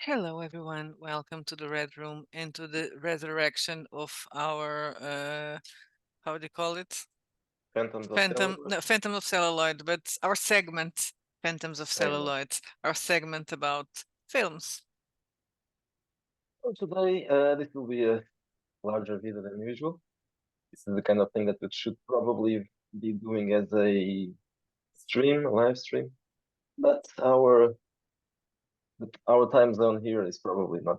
Hello, everyone. Welcome to the Red Room and to the resurrection of our, how do you call it? Phantoms of Phantom, Celluloid. no, Phantom of Celluloid, but our segment, Phantoms of Segment. Celluloid, our segment about films. So today, this will be a larger video than usual. This is the kind of thing that we should probably be doing as a live stream. But our time zone here is probably not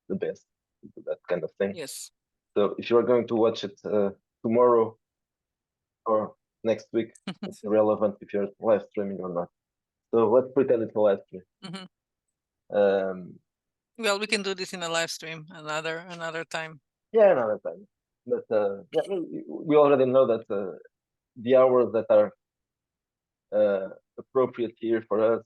the best to do that kind of thing. Yes. So if you are going to watch it tomorrow or next week, it's irrelevant if you're live streaming or not. So let's pretend it's a live stream. Mhm. Um, Well, we can do this in a live stream another time. yeah, another time. But yeah, we already know that the hours that are appropriate here for us,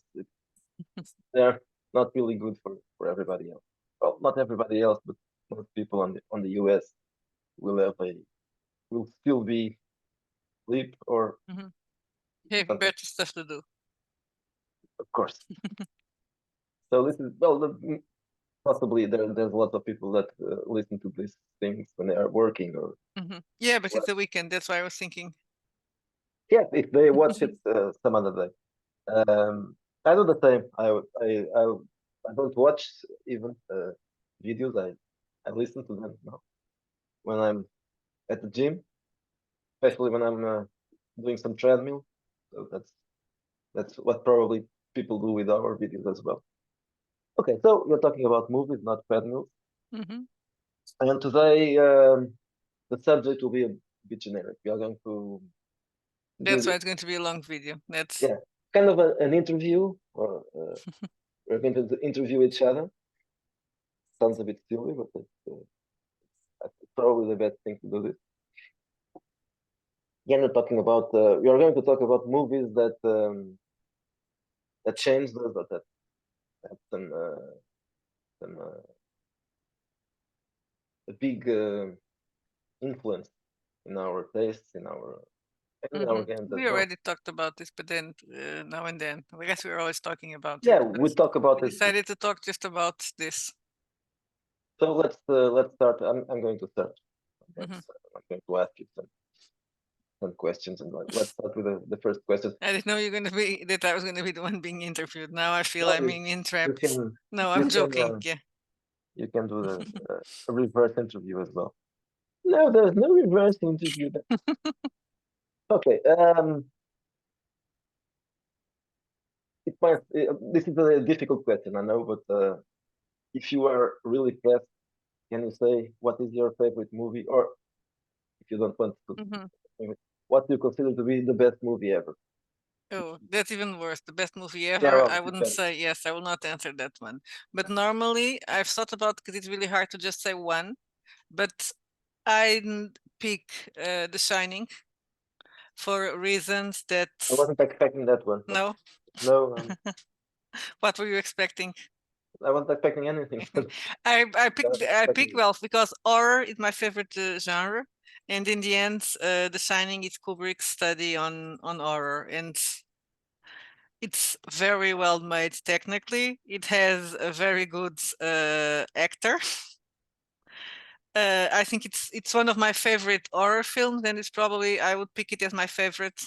they're not really good for everybody else. Well, not everybody else, but most people on the US will will still be sleep or Having something, better stuff to do. of course. So this is well, possibly there's a lot of people that listen to these things when they are working or Yeah, but what. it's a weekend. That's why I was thinking. Yeah, if they watch it some other day. I do the same. I don't watch even videos. I listen to them now when I'm at the gym, especially when I'm doing some treadmill. So that's what probably people do with our videos as well. Okay, so we're talking about movies, not treadmills. hmm And today the subject will be a bit generic. We are going to That's do why it's going to be a long video. That's yeah, kind of an interview, or we're going to interview each other. Sounds a bit silly, but that's probably the best thing to do this. Again, we are going to talk about movies that changed us, or that had some a big influence in our tastes, in our games as We well. already talked about this, but then now and then, I guess we're always talking about it. Yeah, But we talk about we it. decided to talk just about this. So let's start. I'm going to start. hmm I'm going to ask you some questions, and let's start with the first question. I didn't know you're going to be that I was going to be the one being interviewed. Now I feel No, I'm being you entrapped. can No, you I'm can joking. Yeah. you can do a reverse interview as well. No, there's no reverse interview. Okay. This is a difficult question, I know, but if you are really pressed, can you say what is your favorite movie, or if you don't want to, hmm what do you consider to be the best movie ever? Oh, that's even worse. The best movie Yeah, ever. well, I it wouldn't depends. say yes. I will not answer that one. But normally, I've thought about because it's really hard to just say one. But I pick The Shining for reasons that I wasn't expecting that one. no. No, What were you expecting? I wasn't expecting anything. I pick Expecting it. well because horror is my favorite genre, and in the end, The Shining is Kubrick's study on horror, and it's very well made technically. It has a very good actor. I think it's one of my favorite horror films, and it's probably I would pick it as my favorite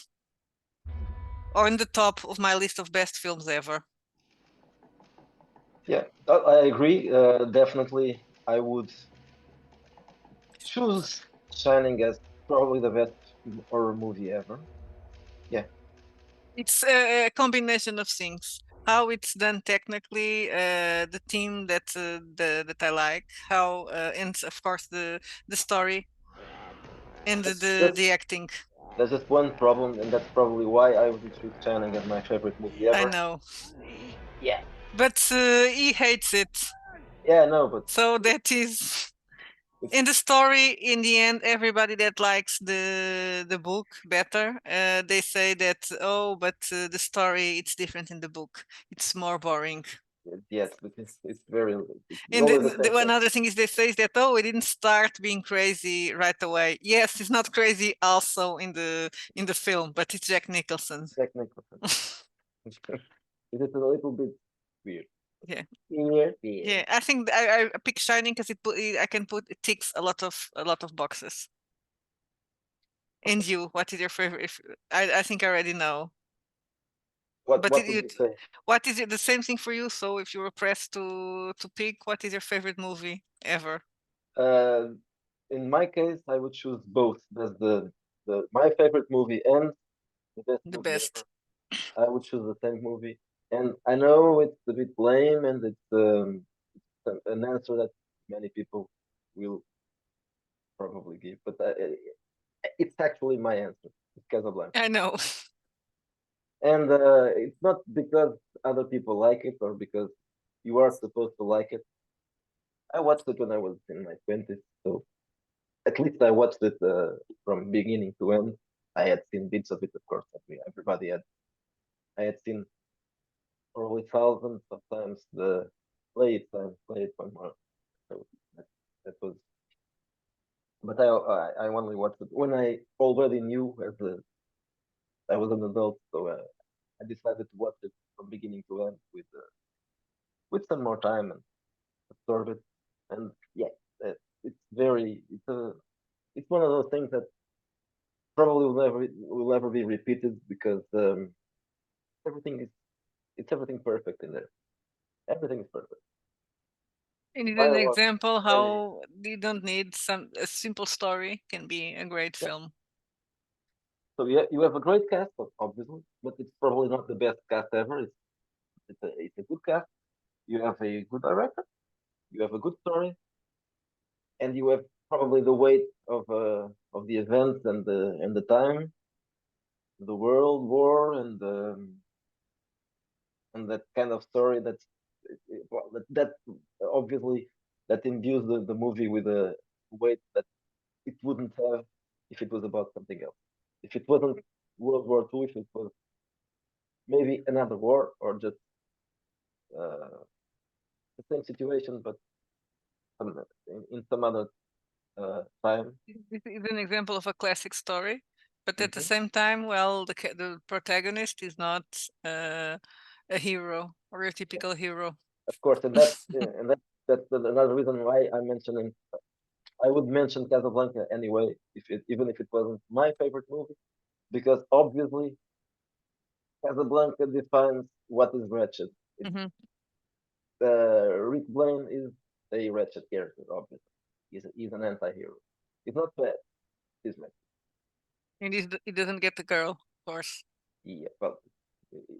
or in the top of my list of best films ever. Yeah, I agree. Definitely, I would choose Shining as probably the best horror movie ever. Yeah, It's a combination of things. How it's done technically, the theme that I like, how and of course the story and that's the just acting. there's just one problem, and that's probably why I would choose Shining as my favorite movie I ever. know, Yeah, but he hates it, yeah, no, but so that is it's in the story. In the end, everybody that likes the book better, they say that oh, but the story it's different in the book. It's more boring. yes, but it's very it's And always the same one thing. other thing is they say that oh, it didn't start being crazy right away. Yes, it's not crazy also in the film, but it's Jack Nicholson. Jack Nicholson. It is a little bit weird. Yeah, I think I pick Shining because it ticks a lot of boxes. And you, what is your favorite? I think I already know. What But would you say? what is it? The same thing for you. So if you were pressed to pick, what is your favorite movie ever? In my case, I would choose both. There's my favorite movie and the best The movie best. ever. I would choose the same movie. And I know it's a bit lame and it's an answer that many people will probably give, but it's actually my answer. It's Casablanca. I know. And it's not because other people like it or because you are supposed to like it. I watched it when I was in my 20s, so at least I watched it from beginning to end. I had seen bits of it, of course. Everybody had. I had seen probably thousands of times the play it one more. So that was. But I only watched it when I already knew I was an adult, so I decided to watch it from beginning to end with some more time and absorb it. And yeah, it's very it's one of those things that probably will never be repeated because everything is it's everything perfect in there. Everything is perfect. And it's an Dialogue, example story, how you don't need a simple story can be a great yeah. film. So yeah, you have a great cast, obviously, but it's probably not the best cast ever. It's a good cast. You have a good director. You have a good story, and you have probably the weight of the events and the time, the World War, and that kind of story well, that obviously that imbues the movie with a weight that it wouldn't have if it was about something else. If it wasn't World War II, if it was maybe another war or just uh, the same situation, but in some other time. This is an example of a classic story, but at the Mhm. same time, well, the protagonist is not a hero or a typical hero. Of course, that's another reason why I would mention Casablanca anyway, even if it wasn't my favorite movie, because obviously Casablanca defines what is wretched. Hmm. Rick Blaine is a wretched character, obviously. He's an anti-hero. He's not bad. He's like, And he doesn't get the girl, of course. yeah, well,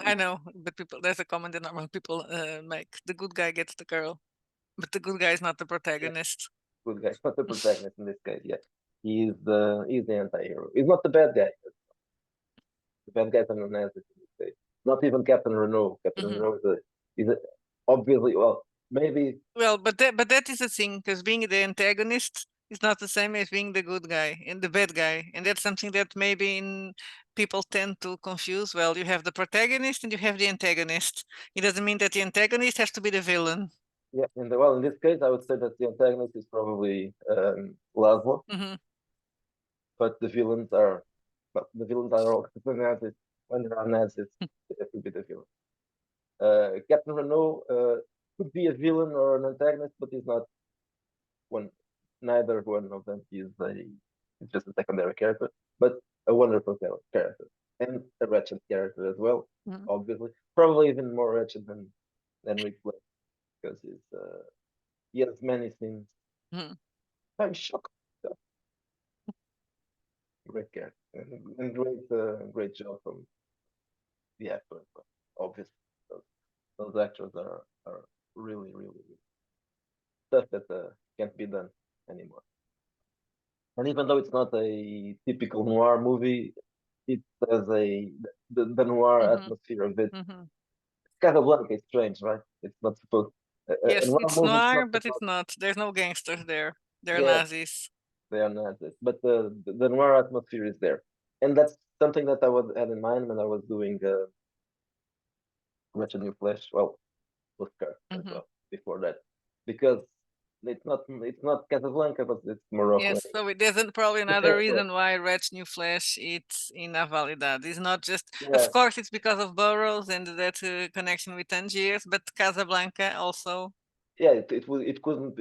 I it's know, but there's a comment that normal people make. The good guy gets the girl, but the good guy is not the yeah, protagonist. good guy, not the protagonist in this case. Yeah, he's the anti-hero. He's not the bad guy. The bad guys are not in this case. Not even Captain Renault. Captain Hmm. Renault is obviously well maybe Well, but that is the thing, because being the antagonist is not the same as being the good guy and the bad guy, and that's something that maybe people tend to confuse. Well, you have the protagonist and you have the antagonist. It doesn't mean that the antagonist has to be the villain. yeah. In this case, I would say that the antagonist is probably Laszlo, Hmm. but the villains are all the Nazis. When there are Nazis, they have to be the villain. Captain Renault could be a villain or an antagonist, but he's not one. Neither one of them is he's just a secondary character, but a wonderful character and a wretched character as well. Hmm. Obviously, probably even more wretched than Rick Blaine because he has many scenes. Hmm. I'm shocked. Great character and great job from the actor. Obviously, those, those actors are really really stuff that can't be done anymore. And even though it's not a typical noir movie, it has the noir Hmm. atmosphere of it. Hmm. Casablanca is strange, right? It's not supposed. A Yes, noir it's movie, it's noir, not but it's supposed. not. There's no gangsters there. They're Yeah, Nazis. they are not, but the noir atmosphere is there, and that's something that had in mind when I was doing Wretched New Flesh. Well, Oscar as Hmm. well before that, because It's not Casablanca, but it's Morocco. Yes, so there's probably another reason why Red's New Flesh it's in A Validade. It's not just, Yes. of course, it's because of Burroughs and that connection with Tangiers, but Casablanca also. Yeah, it couldn't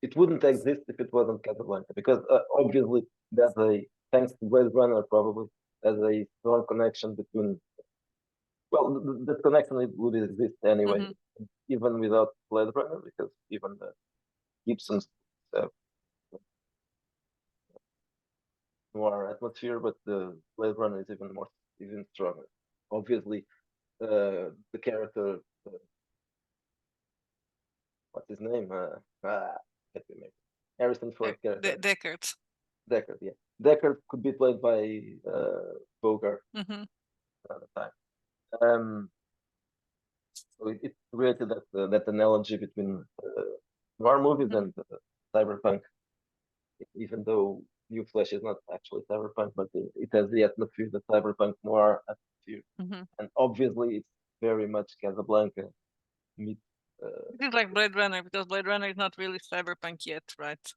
it wouldn't exist if it wasn't Casablanca because obviously there's a thanks to Blade Runner probably there's a strong connection between well the connection it would exist anyway even without Blade Runner because even the Gibson's uh, noir atmosphere, but the Blade Runner is even stronger. Obviously, the character, what's his name? Let me make Harrison Ford character. Deckard. Deckard, yeah. Deckard could be played by Bogart another time. So it created that analogy between noir movies and cyberpunk, even though New Flesh is not actually cyberpunk, but it has the atmosphere, the cyberpunk noir atmosphere, and obviously it's very much Casablanca meets. It is like Blade Runner because Blade Runner is not really cyberpunk yet, right?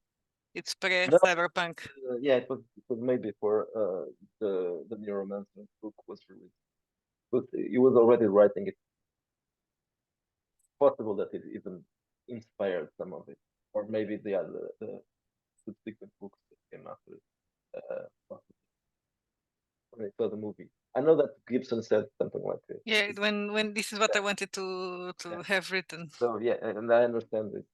It's No, pre-cyberpunk. yeah, it was maybe for the Neuromancer book was released, but he was already writing it. Possible that it even inspired some of it, or maybe the subsequent books that came after it. When I saw the movie, I know that Gibson said something like this. Yeah, when this is what I wanted to have written. So yeah, and I understand this.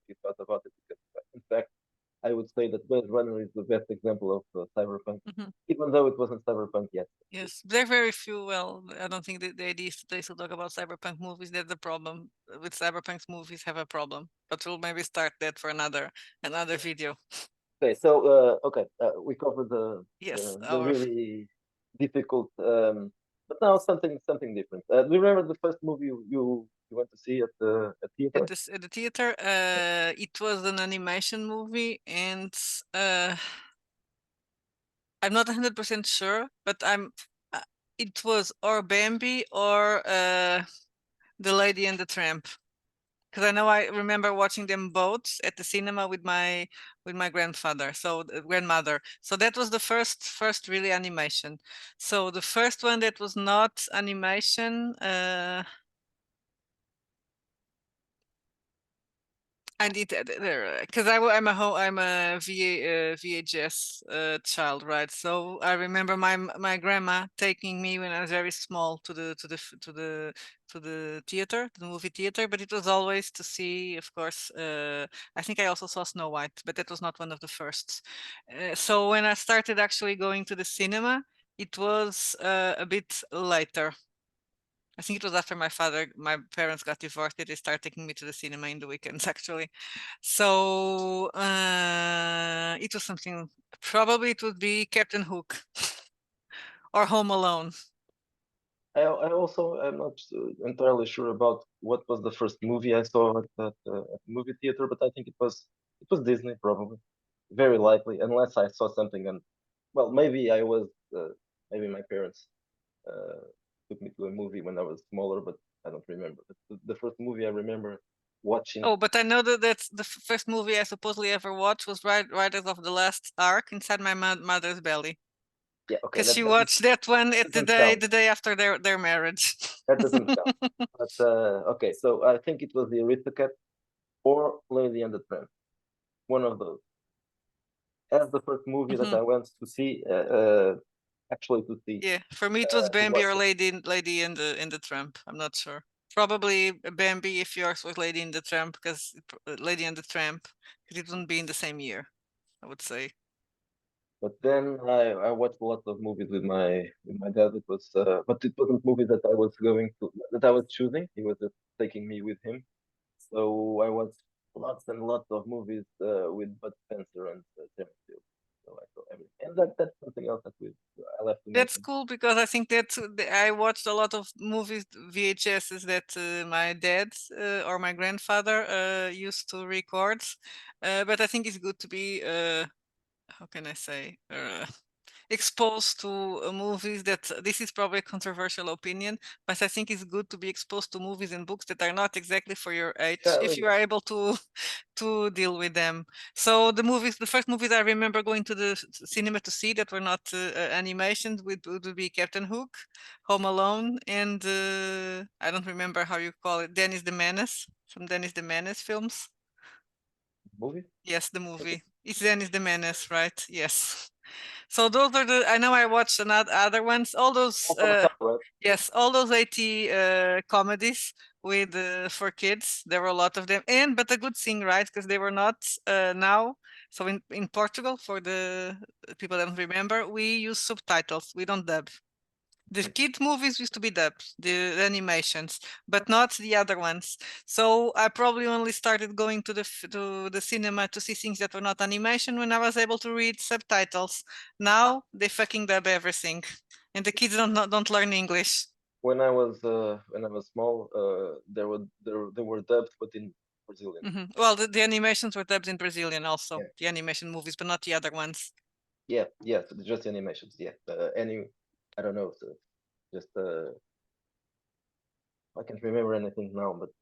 You thought about it because, in fact, I would say that Blade Runner is the best example of cyberpunk, even though it wasn't cyberpunk yet. Yes, there are very few. Well, I don't think the idea is today to talk about cyberpunk movies. That's the problem with cyberpunk movies. Have a problem, but we'll maybe start that for another video. Okay, so we covered the our really difficult, but now something different. Do you remember the first movie you went to see at the theater? at the theater. It was an animation movie, and I'm not 100% sure, but it was or Bambi or The Lady and the Tramp. Because I know I remember watching them both at the cinema with my grandfather, so grandmother. So that was the first really animation. So the first one that was not animation, I need there because I'm a VHS child, right? So I remember my grandma taking me when I was very small to the theater, the movie theater, but it was always to see, of course. I think I also saw Snow White, but that was not one of the firsts. So when I started actually going to the cinema, it was a bit later. I think it was after my parents got divorced that they started taking me to the cinema in the weekends, actually. So it was something, probably it would be Captain Hook or Home Alone. I also am not entirely sure about what was the first movie I saw at the movie theater, but I think it was Disney probably, very likely, unless I saw something and well maybe I was maybe my parents took me to a movie when I was smaller, but I don't remember. But the first movie I remember watching. Oh, but I know that's the first movie I supposedly ever watched was Riders of the Last Ark inside my mother's belly. Yeah, okay. Because she watched that one at the day after their marriage. That doesn't count. But okay, so I think it was the Aristocats or Lady and the Tramp, one of those. As the first movie that I went to see, actually to see. Yeah, for me it was Bambi or Lady in the Tramp. I'm not sure. Probably Bambi if yours was Lady in the Tramp, because Lady and the Tramp, because it wouldn't be in the same year, I would say. But then I watched a lot of movies with my dad. It was but it wasn't movies that I was choosing. He was just taking me with him. So I watched lots and lots of movies with Bud Spencer and Terence Hill. So I saw everything, and that's something else that I left to That's mention. cool because I think that I watched a lot of movies VHSs that my dad or my grandfather used to record, but I think it's good to be how can I say exposed to movies that this is probably a controversial opinion, but I think it's good to be exposed to movies and books that are not exactly for your age Yeah, if you are able to deal with them. So the first movies I remember going to the cinema to see that were not animations would be Captain Hook, Home Alone, and I don't remember how you call it, Dennis the Menace, some Dennis the Menace films. movie. Yes, the movie. It's Dennis the Menace, right? Yes. So those are the. I know I watched another other ones. All those. Also Mattel, right? Yes, all those 80 comedies with for kids. There were a lot of them, and but a good thing, right? Because they were not now. So in Portugal, for the people that don't remember, we use subtitles. We don't dub. The kid movies used to be dubbed, the animations, but not the other ones. So I probably only started going to the cinema to see things that were not animation when I was able to read subtitles. Now they fucking dub everything, and the kids don't learn English. When I was small, they were dubbed, but in Brazilian. Well, the animations were dubbed in Brazilian also, Yeah. the animation movies, but not the other ones. Yeah, yes, just the animations. Yeah, I don't know. So just I can't remember anything now, but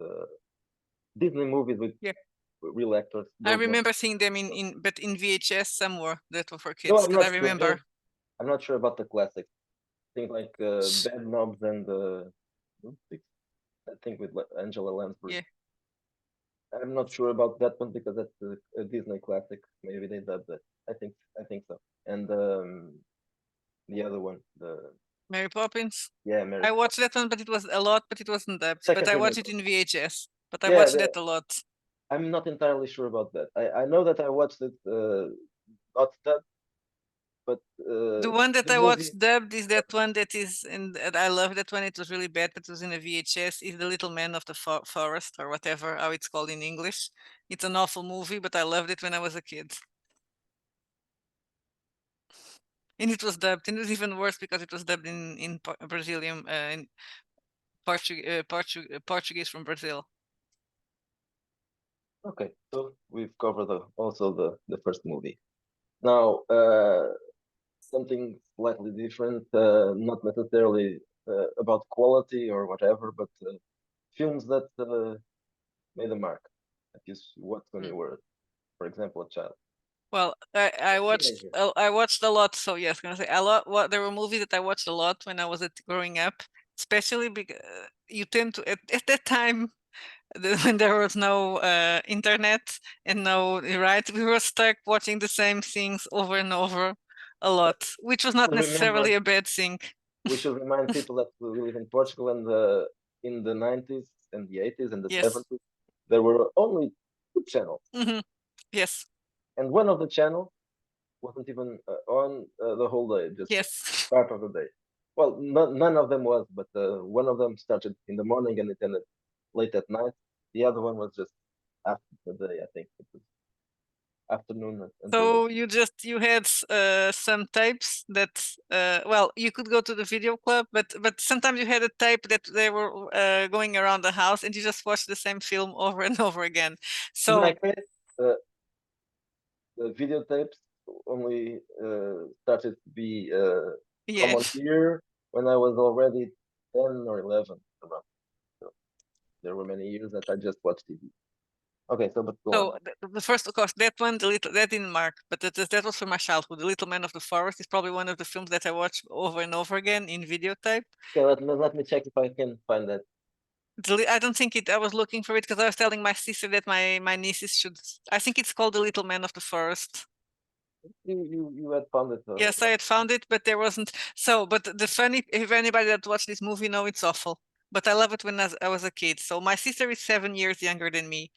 Disney movies with Yeah. real actors. I Those ones. remember seeing them but in VHS somewhere that were for No, kids I'm because not I sure. remember. I'm not sure about the classics. Things like Bad Knobs and I think with Angela Lansbury. Yeah. I'm not sure about that one because that's a Disney classic. Maybe they dubbed that. I think so. And the other one, the Mary Poppins. yeah, Mary. I watched that one, but it was a lot, but it wasn't dubbed. I But can't I watched remember. it in VHS. But I Yeah, watched that a lot. I'm not entirely sure about that. I know that I watched it not dubbed, but The one that the I movie. watched dubbed is that one that is, and I love that one. It was really bad, but it was in a VHS. Is The Little Man of the Forest, or whatever how it's called in English. It's an awful movie, but I loved it when I was a kid. And it was dubbed, and it was even worse because it was dubbed in Brazilian, in Portuguese from Brazil. Okay, so we've covered also the first movie. Now, something slightly different, not necessarily about quality or whatever, but films that made a mark that you watched when you were, for example, a child. Well, I watched Teenager. I watched a lot. So yes, gonna say a lot. What there were movies that I watched a lot when I was growing up, especially because you tend to at that time when there was no internet and no right, we were stuck watching the same things over and over a lot, which was not necessarily a bad thing. We should remind people that we live in Portugal and in the 90s and the 80s and the Yes. 70s, there were only two channels. Yes. And one of the channels wasn't even on the whole day, just yes. part of the day. Well, none of them was, but one of them started in the morning and it ended late at night. The other one was just after the day, I think. It was afternoon until So you had some tapes that well you could go to the video club, but sometimes you had a tape that they were going around the house and you just watched the same film over and over again. So in my case, the videotapes only started to be common here when I was already 10 or 11 around. So there were many years that I just watched TV. Okay, so but go on. The first, of course, that one, that didn't mark, but that was from my childhood. The Little Man of the Forest is probably one of the films that I watched over and over again in videotape. Okay, let me check if I can find that. I don't think it. I was looking for it because I was telling my sister that my nieces should. I think it's called The Little Man of the Forest. You had found it. Yes, I had found it, but there wasn't. So, but the funny, if anybody that watched this movie know it's awful, but I love it when I was a kid. So my sister is 7 years younger than me.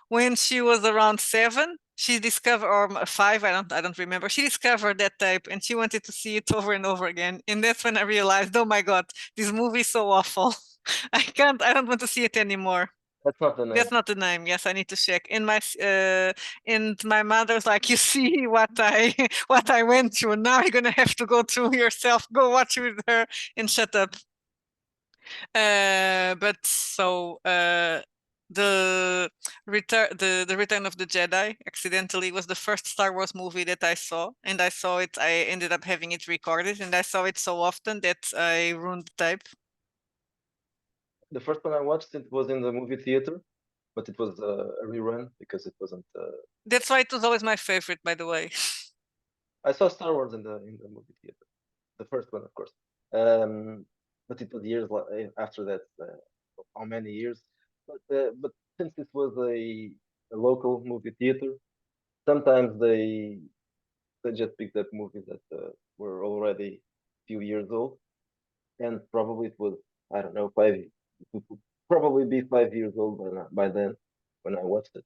When she was around 7, she discovered, or 5, I don't remember. She discovered that tape and she wanted to see it over and over again. And that's when I realized, oh my God, this movie is so awful. I don't want to see it anymore. That's not the name. That's not the name. Yes, I need to check. And my mother's like, you see what I went through. Now you're gonna have to go through yourself. Go watch with her and shut up. But so the Return of the Jedi accidentally was the first Star Wars movie that I saw, and I ended up having it recorded, and I saw it so often that I ruined the tape. The first one I watched it was in the movie theater, but it was a rerun because it wasn't. That's why it was always my favorite, by the way. I saw Star Wars in the movie theater, the first one, of course. But it was years after that. How many years? But since this was a local movie theater, sometimes they just picked up movies that were already a few years old, and probably it was, I don't know, it would probably be 5 years old by then when I watched it.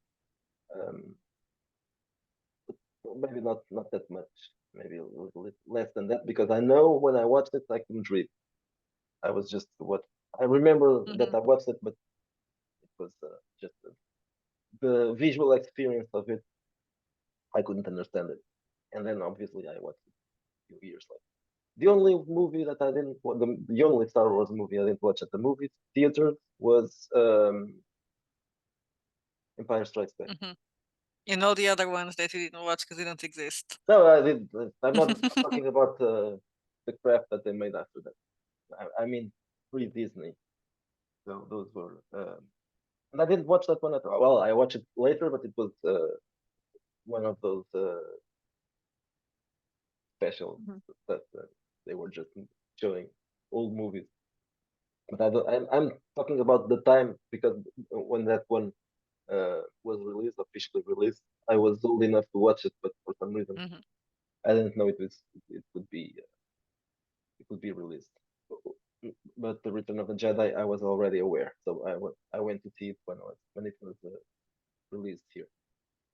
Maybe not that much, maybe a little less than that, because I know when I watched it I couldn't read. I was just what I remember that I watched it, but it was just the visual experience of it. I couldn't understand it, and then obviously I watched it a few years later. The only movie that I didn't, the only Star Wars movie I didn't watch at the movie theater was Empire Strikes Back. And all the other ones that you didn't watch because they don't exist. No, I did. I'm not talking about the crap that they made after that. I mean pre-Disney. So those were, and I didn't watch that one at all. Well, I watched it later, but it was one of those specials that they were just showing old movies. But I'm talking about the time because when that one was released, officially released, I was old enough to watch it, but for some reason I didn't know it would be released. But the Return of the Jedi, I was already aware, so I went to see it when it was released here,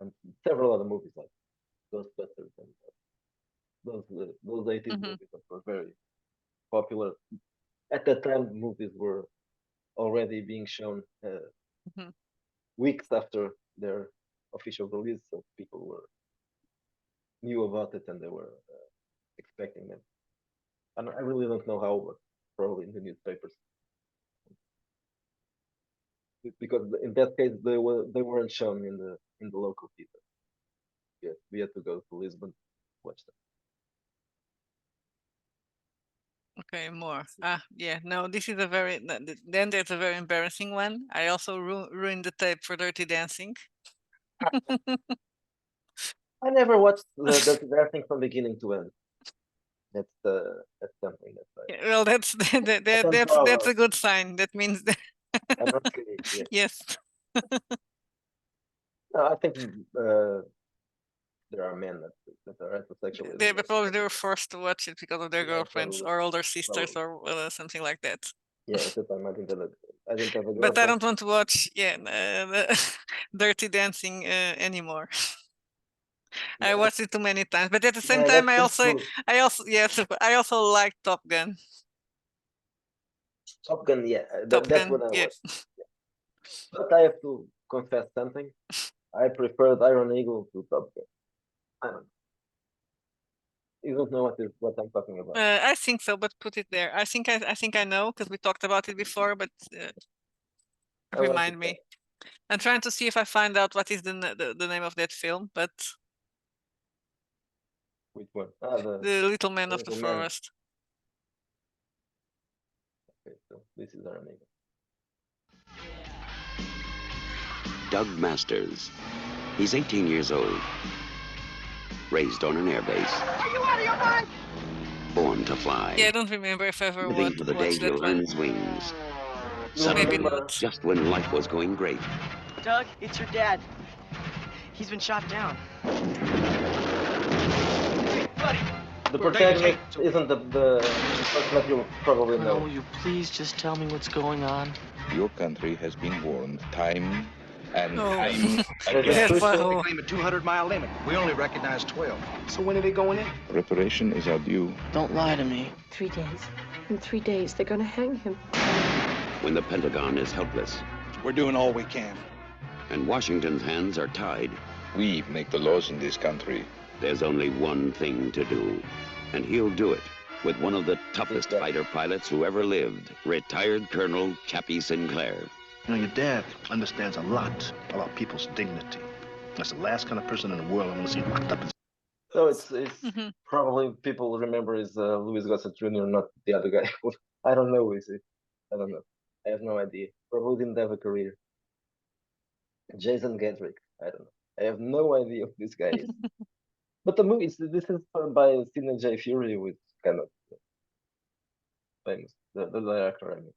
and several other movies like Ghostbusters and those 80s movies that were very popular at that time. Movies were already being shown weeks after their official release, so people knew about it and they were expecting them. And I really don't know how, but probably in the newspapers. Because in that case they weren't shown in the local theater. Yeah, we had to go to Lisbon to watch them. Okay, more. Yeah, no, this is a very, then there's a very embarrassing one. I also ruined the tape for Dirty Dancing. I never watched the Dirty Dancing from beginning to end. That's something that Yeah, well, that's a good sign. That means that I'm not kidding. Yeah. yes. No, I think there are men that are heterosexual. They were forced to watch it because of their girlfriends probably. or older sisters or something like that. Yeah, at the time I didn't have a girlfriend. But I don't want to watch Dirty Dancing anymore. Yeah. I watched it too many times, but at the same time, I also like Top Gun. Top Gun, yeah, that's what I watched. But I have to confess something. I preferred Iron Eagle to Top Gun. I don't know. You don't know what I'm talking about. I think so, but put it there. I think I know because we talked about it before, but remind me. I'm trying to see if I find out what is the name of that film, but which one? The Little Man of the Forest. Okay, so this is Iron Eagle. Doug Masters. He's 18 years old. Raised on an airbase. Are you out of your mind? Born to fly. Yeah, I don't remember if I ever living for the day he'll earn his wings. Maybe not. Just when life was going great. Doug, it's your dad. He's been shot down. Hey, buddy. The protagonist isn't the person that you'll probably know. Will you please just tell me what's going on? Your country has been warned time and time They again. claim a 200-mile limit. We only recognize 12. So when are they going in? Reparation is our due. Don't lie to me. 3 days. In 3 days, they're gonna hang him. When the Pentagon is helpless. We're doing all we can. And Washington's hands are tied. We make the laws in this country. There's only one thing to do. And he'll do it with one of the toughest fighter pilots who ever lived, retired Colonel Chappie Sinclair. You know, your dad understands a lot about people's dignity. That's the last kind of person in the world I want to see locked up in. So it's Mhm. probably people remember is Louis Gossett Jr., not the other guy. I don't know, is it? I don't know. I have no idea. Probably didn't have a career. Jason Gedrick. I don't know. I have no idea who this guy is. But the movie, this is by Sidney J. Fury, with kind of famous, the director, I mean.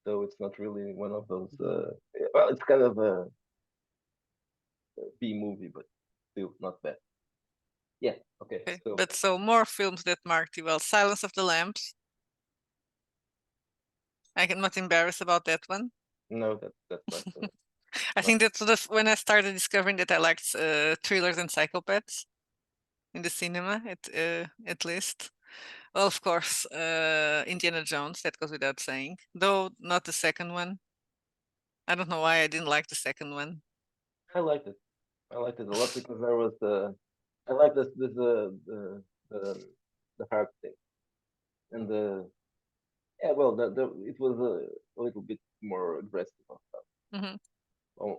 So it's not really one of those. Well, it's kind of a B movie, but still not bad. Yeah. Okay. Okay, So but so more films that marked you. Well, Silence of the Lambs. I'm not embarrassed about that one. no, that's not. I Not- think that's when I started discovering that I liked thrillers and psychopaths in the cinema, at least. Well, of course, Indiana Jones, that goes without saying, though not the second one. I don't know why I didn't like the second one. I liked it. I liked it a lot because there was I like this the heart thing and the yeah, well, it was a little bit more aggressive and stuff, Mhm.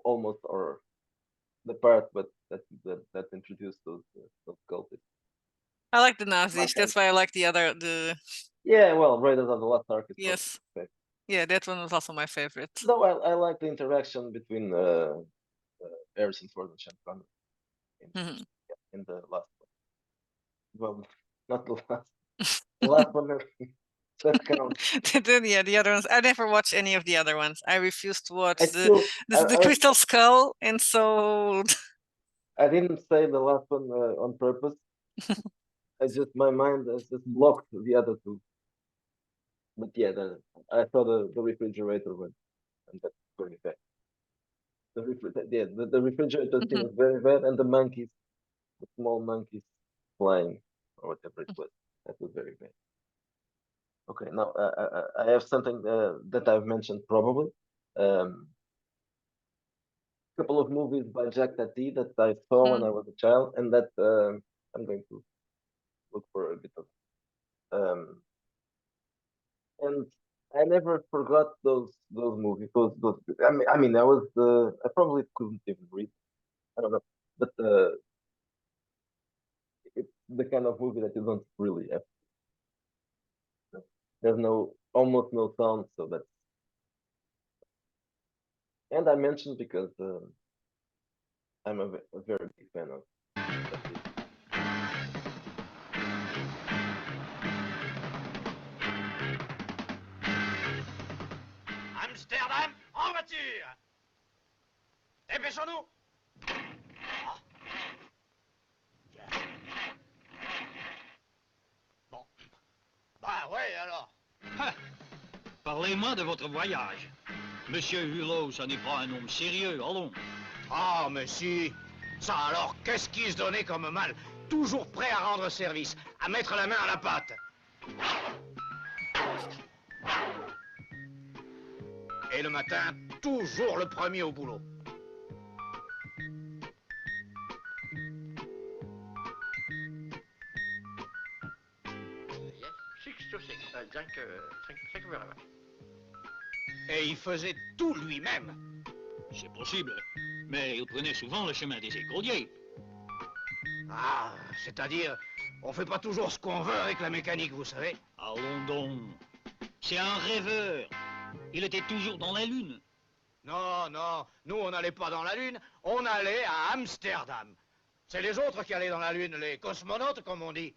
almost, or the part, but that introduced those cultists. I like the My Nazis. kind. That's why I like the Yeah, well, Raiders of the Lost Ark is probably yes. my favorite. Yeah, that one was also my favorite. Though I like the interaction between Harrison Ford and Sean Connery Mhm. in the last one. Well, not the last. The last one that counts. Yeah, the other ones. I never watched any of the other ones. I refuse to watch I still the Crystal Skull, and so I didn't say the last one on purpose. I just my mind has just blocked the other two. But yeah, I saw the refrigerator one, and that's very bad. The refrigerator thing Mhm. was very bad, and the monkeys, the small monkeys flying or whatever it was, that was very bad. Okay, now I have something that I've mentioned probably. Couple of movies by Jack Tati that I saw when I was a child, and that I'm going to look for a bit of. And I never forgot those movies. Those. I was I probably couldn't even read. I don't know, but it's the kind of movie that you don't really have. There's almost no sound, so that's. And I mentioned because I'm a very big fan of. Tati. Amsterdam, en voiture. Dépêchons-nous. Bon. Bah ouais, alors. Parlez-moi de votre voyage. Monsieur Hulot, ça n'est pas un homme sérieux, allons. Ah, mais si. Ça alors, qu'est-ce qui se donnait comme mal? Toujours prêt à rendre service, à mettre la main à la pâte. Et le matin, toujours le premier au boulot. Et il faisait tout lui-même. C'est possible, mais il prenait souvent le chemin des écoliers. Ah, c'est-à-dire, on fait pas toujours ce qu'on veut avec la mécanique, vous savez. Allons donc. C'est un rêveur. Il était toujours dans la lune. Non, non, nous on n'allait pas dans la Lune, on allait à Amsterdam. C'est les autres qui allaient dans la Lune, les cosmonautes comme on dit.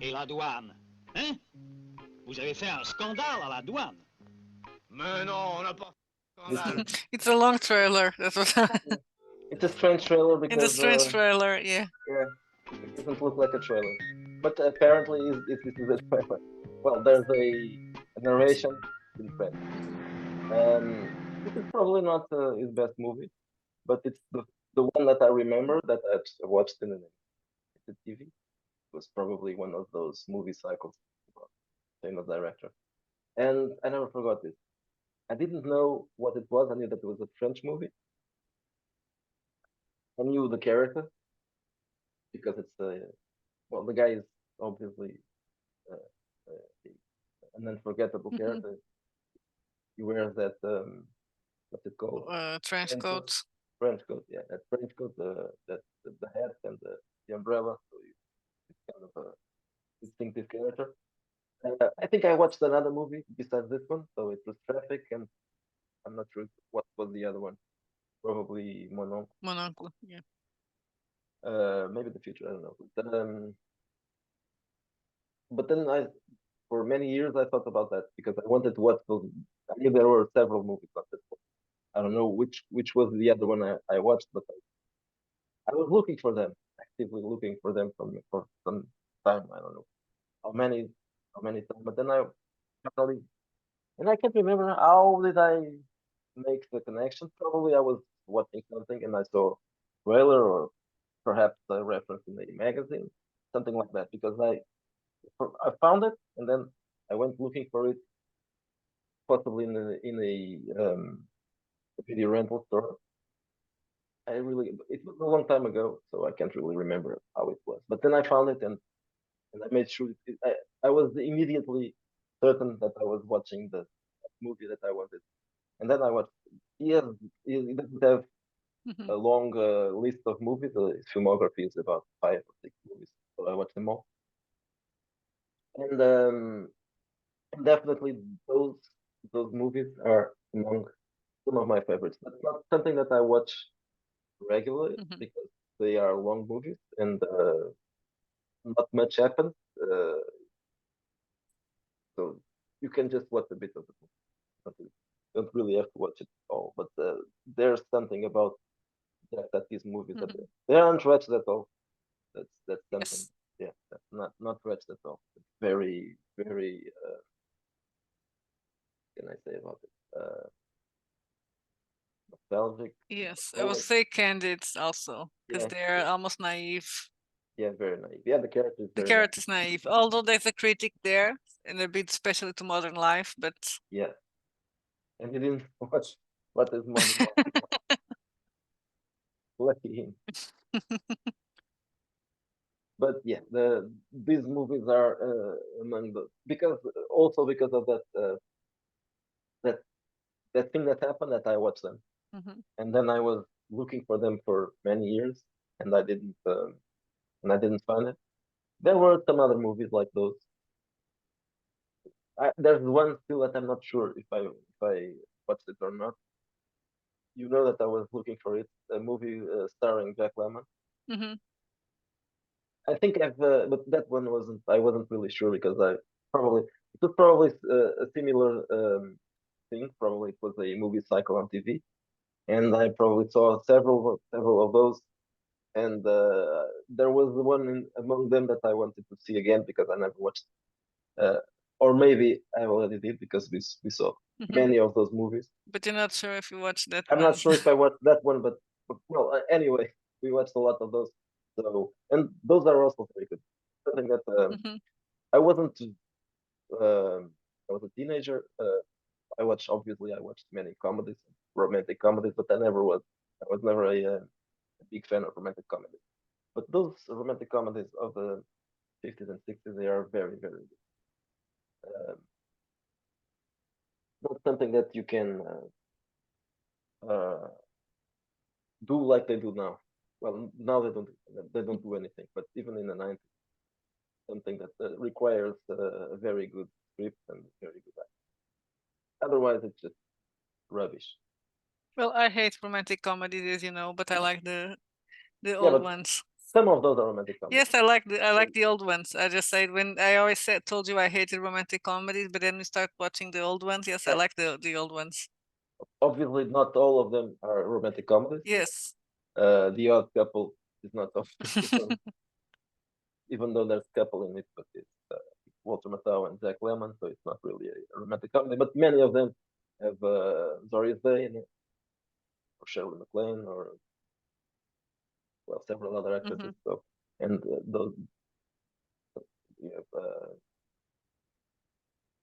Et la douane, hein? Vous avez fait un scandale à la douane. Mais non, on n'a pas fait de scandale. It's a long trailer. That's what. It's a strange trailer It's a because strange trailer. Yeah. yeah, it doesn't look like a trailer, but apparently this is a trailer. Well, there's a narration in French. This is probably not his best movie, but it's the one that I remember that I watched in the TV. It was probably one of those movie cycles, famous director, and I never forgot this. I didn't know what it was. I knew that it was a French movie. I knew the character because it's well, the guy is obviously an unforgettable Mhm. character. He wears that what's it called? Trench Trench coat. coat. Trench coat, yeah, that trench coat, that the hat and the umbrella. So it's kind of a distinctive character. I think I watched another movie besides this one, so it was Traffic, and I'm not sure what was the other one. Probably Mon Mononcle. Yeah. maybe The Future. I don't know. But then for many years, I thought about that because I wanted to watch those. I knew there were several movies on this one. I don't know which was the other one I watched, but I was looking for them, actively looking for them for some time. I don't know how many times. But then I finally, and I can't remember how did I make the connection. Probably I was watching something and I saw a trailer or perhaps a reference in a magazine, something like that. Because I found it and then I went looking for it, possibly in a video rental store. It was a long time ago, so I can't really remember how it was. But then I found it and I made sure I was immediately certain that I was watching the movie that I wanted. And then I watched. Yeah, it doesn't have Mhm. a long list of movies. His filmography is about 5 or 6 movies, so I watched them all. And definitely those movies are among some of my favorites. But not something that I watch regularly Mhm. because they are long movies and not much happens. So you can just watch a bit of the movie. You don't really have to watch it all. But there's something about that these movies that Mhm. they aren't rushed at all. That's something. Yes. Yeah, that's not rushed at all. It's very very. Can I say about it? Nostalgic. Yes. I would Always. say candid also because Yeah, they're almost naive. yeah, very naive. Yeah, the character is The very naive. character's naive, although there's a critic there and a bit especially to modern life, but Yeah, and he didn't watch what is Modern Life. Lucky him. But yeah, these movies are among the because of that that thing that happened that I watched them, Mhm. and then I was looking for them for many years, and I didn't find it. There were some other movies like those. There's one still that I'm not sure if I watched it or not. You know that I was looking for it, a movie starring Jack Lemmon. Mhm. I think but that one I wasn't really sure because it was probably a similar thing. Probably it was a movie cycle on TV, and I probably saw several of those. And there was the one among them that I wanted to see again because I never watched, uh, or maybe I already did because we saw Mhm. many of those movies. But you're not sure if you watched that I'm one. not sure if I watched that one, but well, anyway, we watched a lot of those. So, and those are also very good. Something that Mhm. I wasn't. I was a teenager. Obviously I watched many comedies, romantic comedies, but I was never a big fan of romantic comedies. But those romantic comedies of the 50s and 60s, they are very, very good. Not something that you can uh, do like they do now. Well, now they don't do anything. But even in the 90s, something that requires a very good script and very good acting. Otherwise, it's just rubbish. Well, I hate romantic comedies, as you know, but I like the Yeah, old but ones. some of those are romantic comedies. Yes, I like the old ones. I just said when I always told you I hated romantic comedies, but then we start watching the old ones. Yes, I Yeah. like the old ones. Obviously, not all of them are romantic comedies. Yes. The Odd Couple is not even though there's a couple in it, but it's Walter Matthau and Jack Lemmon, so it's not really a romantic comedy. But many of them have Doris Day in it, or Shirley MacLaine, or well, several other actresses. Mhm. So, and those you have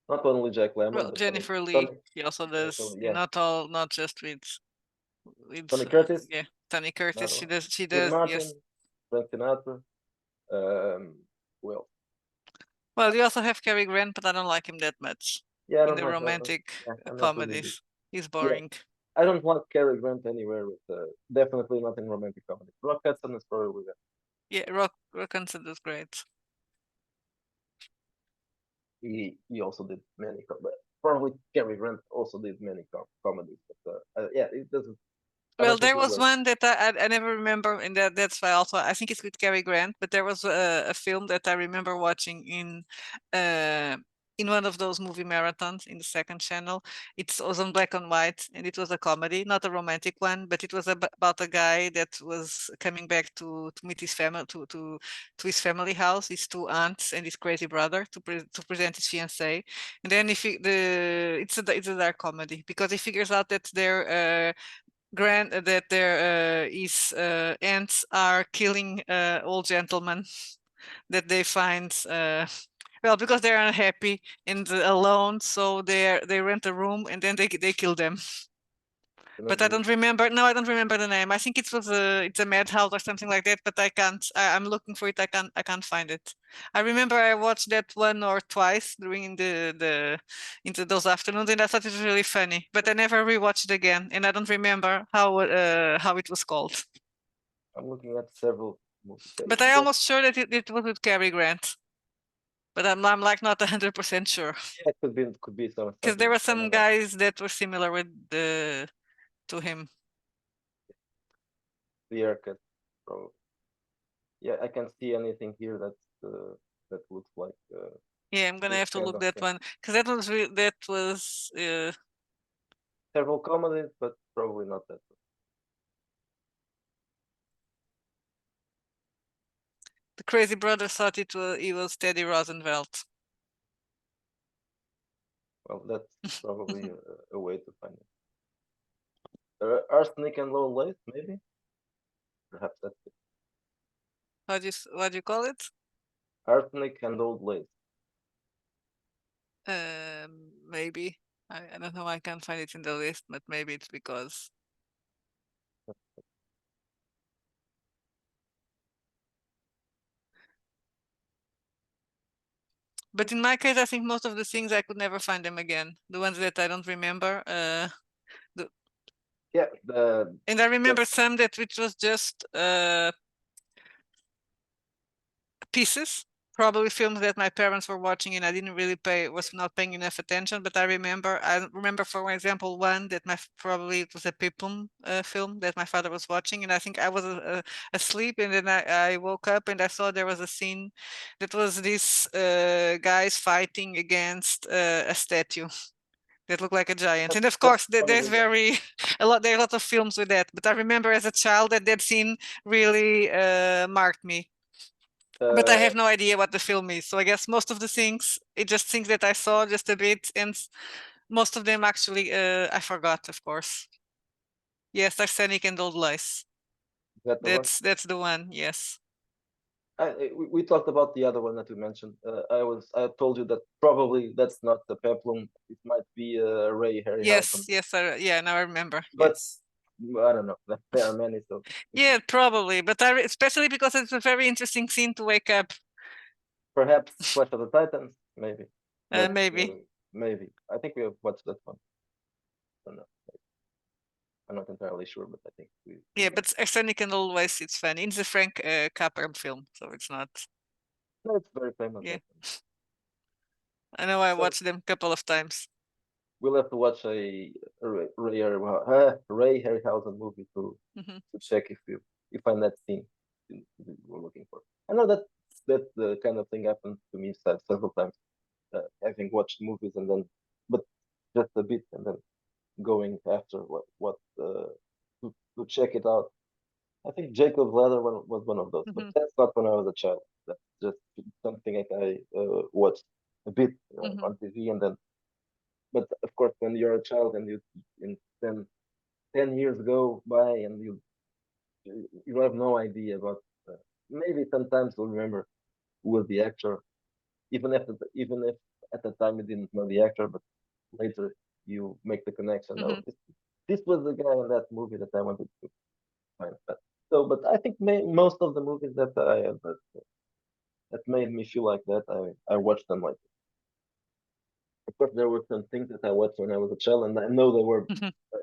not only Jack Lemmon, Well, but Jennifer Lee, Tony, she also does yeah, not just with Tony Curtis. yeah, Tony Curtis. Another She one. does. She Steve does. Martin, Yes. Frank Sinatra. Well, Well, you also have Cary Grant, but I don't like him that much yeah, I in don't the like. romantic Yeah, I'm not really big. comedies. He's boring. I don't like Cary Grant anywhere with definitely not in romantic comedy. Rock Hudson is probably that. Yeah, Rock Hudson is great. He also did many probably Cary Grant also did many comedies, but yeah, it doesn't. I Well, don't think there he was one that I never remember, and that's why also I think it's with Cary Grant. But there was a film that I remember watching in one of those movie marathons in the second channel. It was on black and white, and it was a comedy, not a romantic one, but it was about a guy that was coming back to meet his family to his family house, his two aunts and his crazy brother to present his fiancée. And then it's a dark comedy because he figures out that they're that their his aunts are killing old gentlemen that they find well because they're unhappy and alone, so they rent a room and then they kill them. But I don't remember. No, I don't remember the name. I think it was it's a Madhouse or something like that. But I can't. I'm looking for it. I can't find it. I remember I watched that one or twice during into those afternoons, and I thought it was really funny. But I never rewatched it again, and I don't remember how it was called. I'm looking at several movies. But I'm almost sure that it was with Cary Grant. But I'm like not 100% sure Yeah, it could be some. because there were some guys that were similar with to him. The haircut, probably. Yeah, I can't see anything here that looks like. Yeah, I'm gonna this have to kind look of that thing. one because that was Several comedies, but probably not that one. the crazy brother thought he was Teddy Roosevelt. Well, that's probably a way to find it. Arsenic and Low Lace, maybe. Perhaps that's it. What do you call it? Arsenic and Old Lace. Maybe. I don't know. I can't find it in the list, but maybe it's because. But in my case, I think most of the things I could never find them again. The ones that I don't remember. Yeah, and I remember some which was just pieces, probably films that my parents were watching and I didn't really was not paying enough attention. But I remember, for example, one that probably it was a Peplum film that my father was watching, and I think I was asleep, and then I woke up and I saw there was a scene that was these guys fighting against a statue that looked like a giant. And of course, there's there are a lot of films with that. But I remember as a child that scene really marked me. But I have no idea what the film is. So I guess most of the things, it's just things that I saw just a bit, and most of them actually I forgot, of course. Yes, Arsenic and Old Lace. That's the one. Yes. We talked about the other one that we mentioned. I told you that probably that's not the Peplum. It might be Ray Harryhausen. Yes. Yeah. Now I remember. But yes. I don't know. There are many. So yeah, probably. But especially because it's a very interesting scene to wake up. Perhaps Clash of the Titans, maybe. Maybe. Maybe. I think we have watched that one. I don't know. I'm not entirely sure, but I think we. Yeah, but Arsenic and Old Lace, it's funny. It's a Frank Capra film, so it's not. No, it's very famous. Yeah. I know I watched them a couple of times. We'll have to watch a Ray Harryhausen movie to check if you find that scene we're looking for. I know that the kind of thing happened to me several times, having watched movies and then, but just a bit, and then going after what to check it out. I think Jacob's Ladder was one of those, but that's not when I was a child. That's just something I watched a bit on TV, and then. But of course, when you're a child and in 10 years go by and you have no idea about. Maybe sometimes you'll remember who was the actor, even if at the time you didn't know the actor, but later you make the connection. Oh, this was the guy in that movie that I wanted to. fine. But I think most of the movies that made me feel like that, I watched them like. Of course, there were some things that I watched when I was a child, and I know they were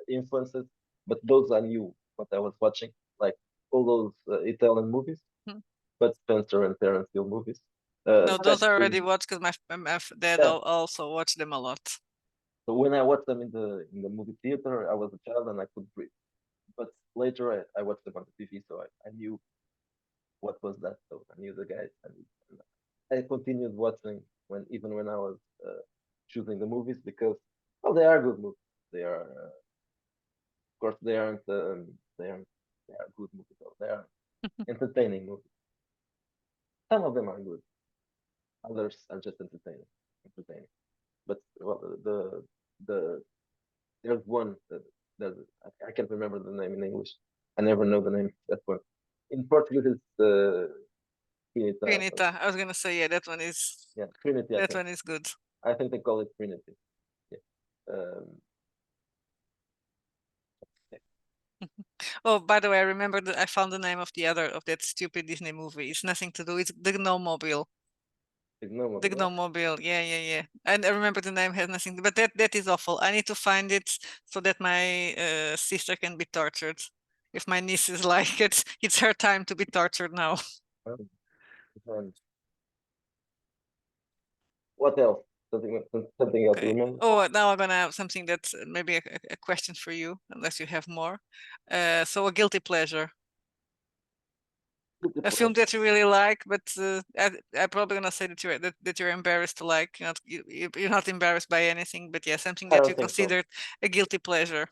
influences, but those I knew what I was watching, like all those Italian movies, Mhm. Bud Spencer and Terence Hill movies. No, those I especially- already watched because my dad Yeah. also watched them a lot. So when I watched them in the movie theater, I was a child and I could breathe. But later I watched them on the TV, so I knew what was that. So I knew the guys, and I continued watching even when I was choosing the movies because well, they are good movies. They are, of course, they are good movies. Though. They are entertaining movies. Some of them are good. Others are just entertaining. But well, the there's one that I can't remember the name in English. I never know the name of that one. In Portuguese, it's Trinita. Trinita. I was gonna say, yeah, that one is Yeah, Trinity. that one is good. I think they call it Trinity. Yeah. Oh, by the way, I remember that I found the name of that stupid Disney movie. It's nothing to do. It's the Gnomemobile. Ignore The Gnomemobile. Yeah. And I remember the name has nothing, but that is awful. I need to find it so that my sister can be tortured. If my niece is like it, it's her time to be tortured now. What else? Something else. Okay. Remember? Oh, now I'm gonna have something that's maybe a question for you, unless you have more. So a guilty pleasure. A film that you really like, but I'm probably gonna say that you're embarrassed to like. You're not embarrassed by anything, but yeah, something I that don't you think so. consider a guilty pleasure.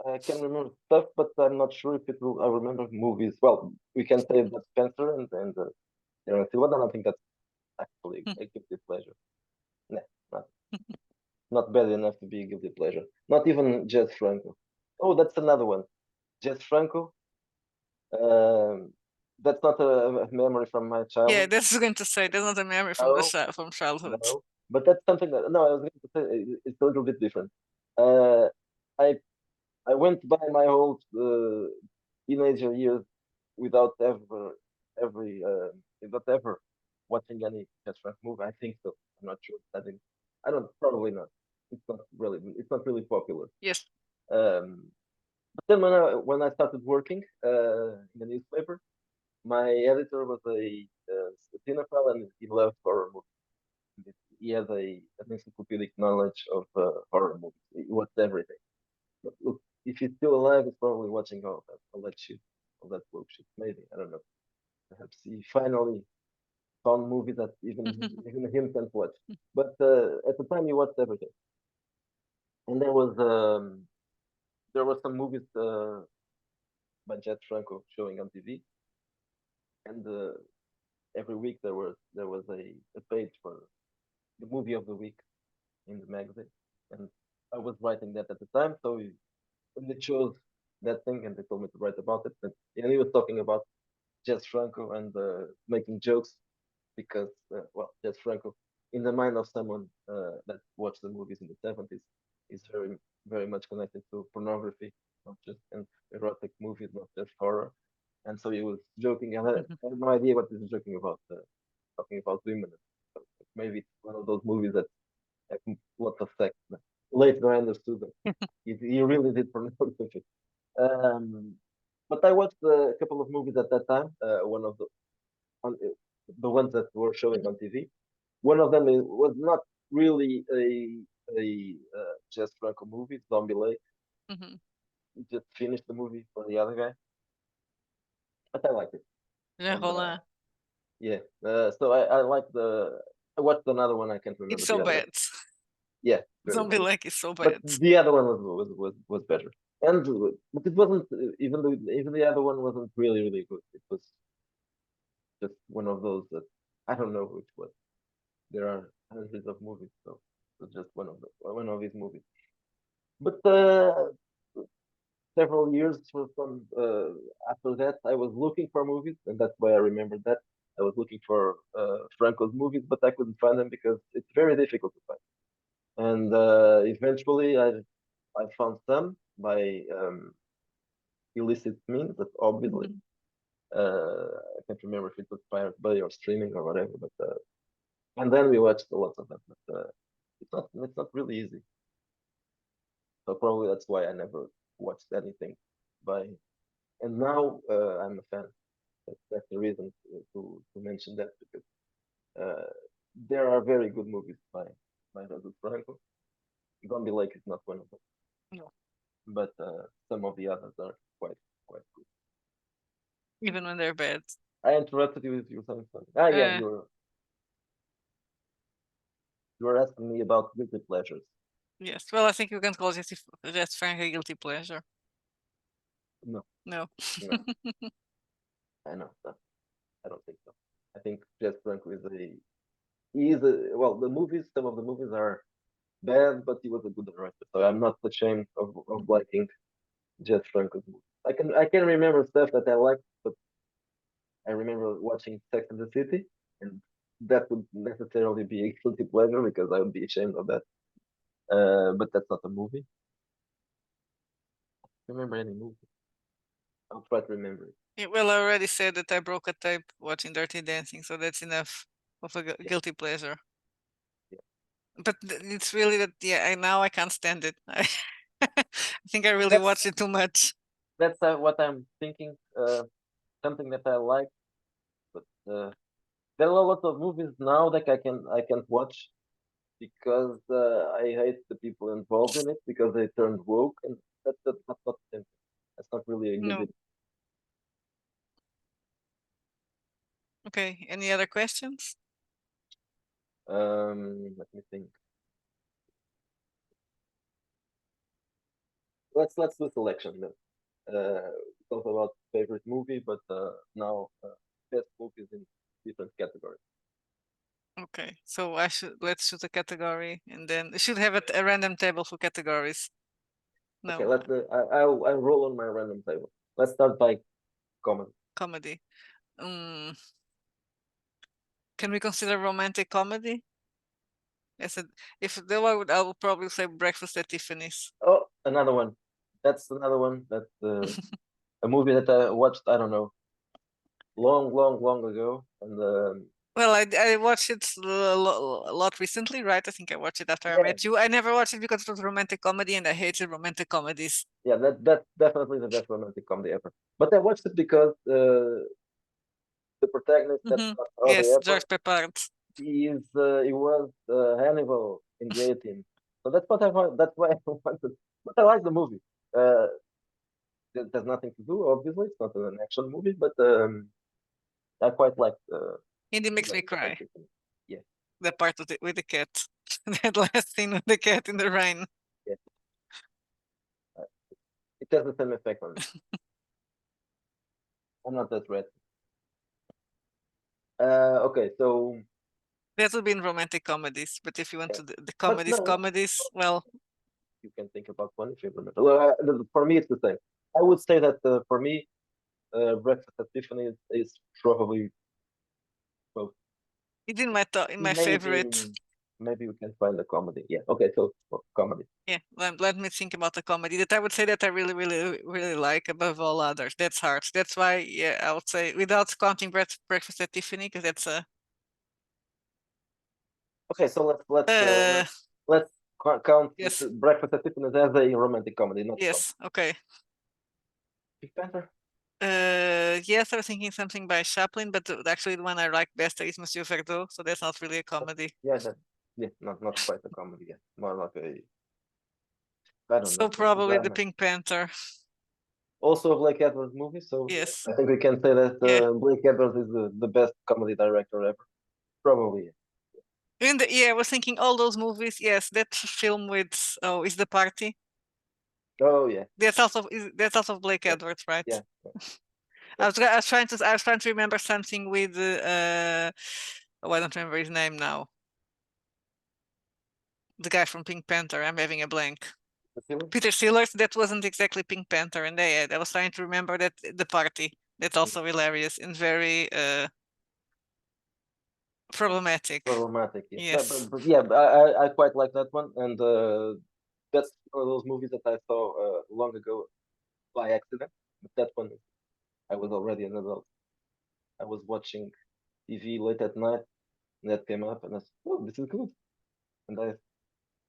I can remember stuff, but I'm not sure if it will. I remember movies. Well, we can say that Spencer and Terence Hill. I don't think that's actually a guilty pleasure. No, not bad enough to be a guilty pleasure. Not even Jess Franco. Oh, that's another one. Jess Franco. That's not a memory from my Yeah, childhood. that's going to say that's not a memory from from childhood. No, but that's something that no, I was going to say it's a little bit different. Uh, I I went by my whole teenager years without without ever watching any Jess Franco movie. I think so. I'm not sure. I don't probably not. It's not really popular. Yes. But then when I started working in the newspaper, my editor was a cinephile and he loved horror movies. He had an encyclopedic knowledge of horror movies. He watched everything. But look, if he's still alive, he's probably watching all that shit, all that bullshit. Maybe I don't know. Perhaps he finally found movies that even him can't watch. But at the time, he watched everything. And there was some movies by Jess Franco showing on TV, and every week there was a page for the movie of the week in the magazine, and I was writing that at the time. So when they chose that thing and they told me to write about it, and he was talking about Jess Franco and making jokes because well, Jess Franco, in the mind of someone that watched the movies in the 70s, is very much connected to pornography, not just and erotic movies, not just horror. And so he was joking. I had no idea what he was joking about, talking about women. So maybe it's one of those movies that have lots of sex. Later, I understood that he really did pornography. Um, but I watched a couple of movies at that time. One of the ones that were showing on TV. One of them was not really a Jess Franco movie, Zombie Lake. He just finished the movie for the other guy, but I liked it. Jean Rollin. Yeah. So I like I watched another one. I can't remember. It's so bad. Yeah. Zombie Lake is so But bad. the other one was better, and but it wasn't even the other one wasn't really good. It was just one of those that I don't know which was. There are hundreds of movies, so it was just one of these movies. But several years from after that, I was looking for movies, and that's why I remembered that. I was looking for Franco's movies, but I couldn't find them because it's very difficult to find. And eventually, I found some by illicit means, but obviously, Mhm. I can't remember if it was Pirate Bay or streaming or whatever, but and then we watched a lot of them, but it's not really easy. So probably that's why I never watched anything by. And now I'm a fan. That's the reason to mention that, because there are very good movies by José Franco. Zombie Lake is not one of them. No. But some of the others are quite good. Even when they're bad. I interrupted you with your something. Ah, yeah, Uh, you were asking me about guilty pleasures. Yes. Well, I think you can call Jess Frank a guilty pleasure. No, No. no, I know. No, I don't think so. I think Jess Franco is well, some of the movies are bad, but he was a good director. So I'm not ashamed of liking Jess Franco's movies. I can remember stuff that I liked, but I remember watching Sex and the City, and that would necessarily be a guilty pleasure because I would be ashamed of that. But that's not a movie. Remember any movie? I'll try to remember it. Yeah, well, I already said that I broke a tape watching Dirty Dancing, so that's enough of a guilty pleasure. Yeah. But it's really that, yeah, now I can't stand it. I think I really watched it too much. That's what I'm thinking. Something that I like, but there are a lot of movies now that I can't watch because I hate the people involved in it because they turned woke, and that's not the same. That's not really a No. good. Okay, any other questions? Let me think. Let's do a selection then. Talk about favorite movie, but now best movies in different categories. Okay, so let's choose a category and then we should have a random table for categories. No, Okay, I'll roll on my random table. Let's start by comedy. comedy. Can we consider romantic comedy? Yes, if though I would probably say Breakfast at Tiffany's. Oh, another one. That's another one. That's a movie that I watched. I don't know, long ago, and Well, I watched it a lot recently, right? I think I watched it after I Yeah. met you. I never watched it because it was romantic comedy, and I hated romantic comedies. yeah, that's definitely the best romantic comedy ever. But I watched it because the protagonist, that's Mhm. not Audrey Yes, Hepburn, George Peppard. he was Hannibal in the A-Team. So that's what I want. That's why I wanted. But I like the movie. It has nothing to do, obviously. It's not an action movie, but I quite like. And it makes me Breakfast at cry. Tiffany's. Yeah, The part with the cat. That last scene with the cat in the rain. it has the same effect on me. I'm not that red. Okay, so That would be in romantic comedies, but if you want Yeah. to the But no. comedies, well, you can think about one if you remember. Well, for me, it's the same. I would say that for me, Breakfast at Tiffany is probably it's in my maybe, favorite. maybe we can find a comedy. Yeah. Okay. So comedy. Yeah, let me think about the comedy that I would say that I really like above all others. That's hard. That's why, yeah, I would say without counting Breakfast at Tiffany, because that's a Okay. So let's count yes, Breakfast at Tiffany as a romantic comedy, not yes, okay. Big Panther. Yes, I was thinking something by Chaplin, but actually the one I like best is Monsieur Verdeaux, so that's not really a comedy. Yeah. Not quite a comedy. Yeah. More like a. I don't So know. probably the drama. Pink Panther. Also a Blake Edwards movie, so Yes. I think we can say that Yeah. Blake Edwards is the best comedy director ever. Probably. I was thinking all those movies. Yes, that film with is The Party. Oh yeah. That's also Blake Edwards, right? Yeah. I was trying to remember something with I don't remember his name now. The guy from Pink Panther. I'm having a blank. Peter Sellers. That wasn't exactly Pink Panther, and I was trying to remember that The Party. That's also hilarious and very problematic. Problematic. Yeah. Yes. But yeah, I quite like that one, and that's one of those movies that I saw long ago by accident. But that one, I was already an adult. I was watching TV late at night, and that came up, and I said, "Oh, this is good." And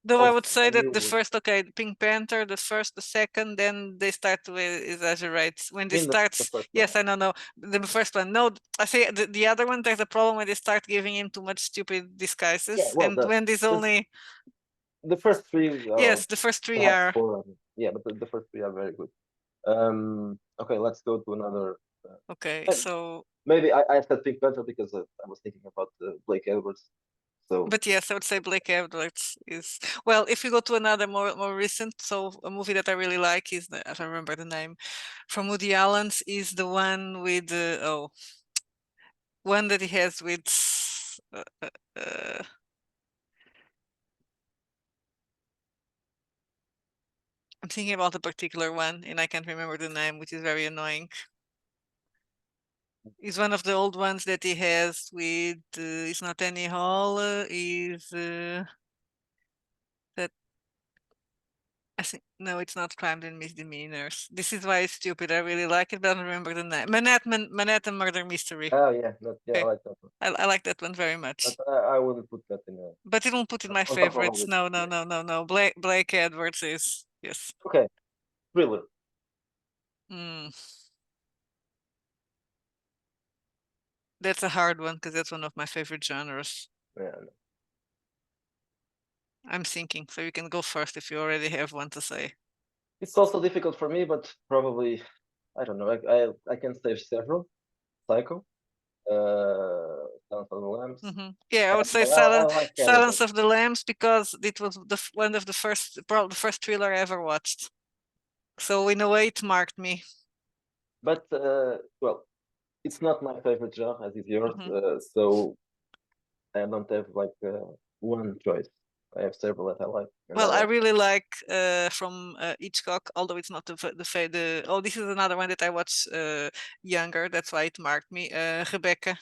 Though I Oh, would say I that knew the it. first, okay, Pink Panther, the first, the second, then they start to exaggerate. When they mean the start, first yes, one. I know, no, the first one. No, I say the other one, there's a problem when they start giving him too much stupid disguises. Yeah, well, And when there's only, the first three are yes, the first three perhaps are, four. Yeah, but the first three are very good. Okay, let's go to another. okay, Uh, so, Maybe I said Pink Panther because I was thinking about Blake Edwards. So but yes, I would say Blake Edwards is, well, if you go to another more recent, so a movie that I really like is, I don't remember the name, from Woody Allen's, is the one with, one that he has with, I'm thinking about a particular one and I can't remember the name, which is very annoying. It's one of the old ones that he has with, it's not Annie Hall, is that, I think, no, it's not Crimes and Misdemeanors. This is why it's stupid. I really like it, but I don't remember the name. Manhattan Murder Mystery. oh yeah, I Okay. like that one. I like that one very much. But I wouldn't put that in a. But it won't put in my on top of favorites. it, No, yeah. no. Blake Edwards is, yes. Okay, thriller. Mm. That's a hard one because that's one of my favorite genres. Yeah, I'm thinking, so you can go first if you already have one to say. it's also difficult for me, but probably I don't know. I can say several. Psycho, Silence of the Lambs. Yeah, I would say I like Silence Cannibal. of the Lambs because it was one of the first, probably the first thriller I ever watched. So in a way, it marked me. But well, it's not my favorite genre as is yours. Mhm. So I don't have like one choice. I have several that I like. And Well, I like. really like from Hitchcock, although it's not the oh, this is another one that I watched younger. That's why it marked me. Rebecca.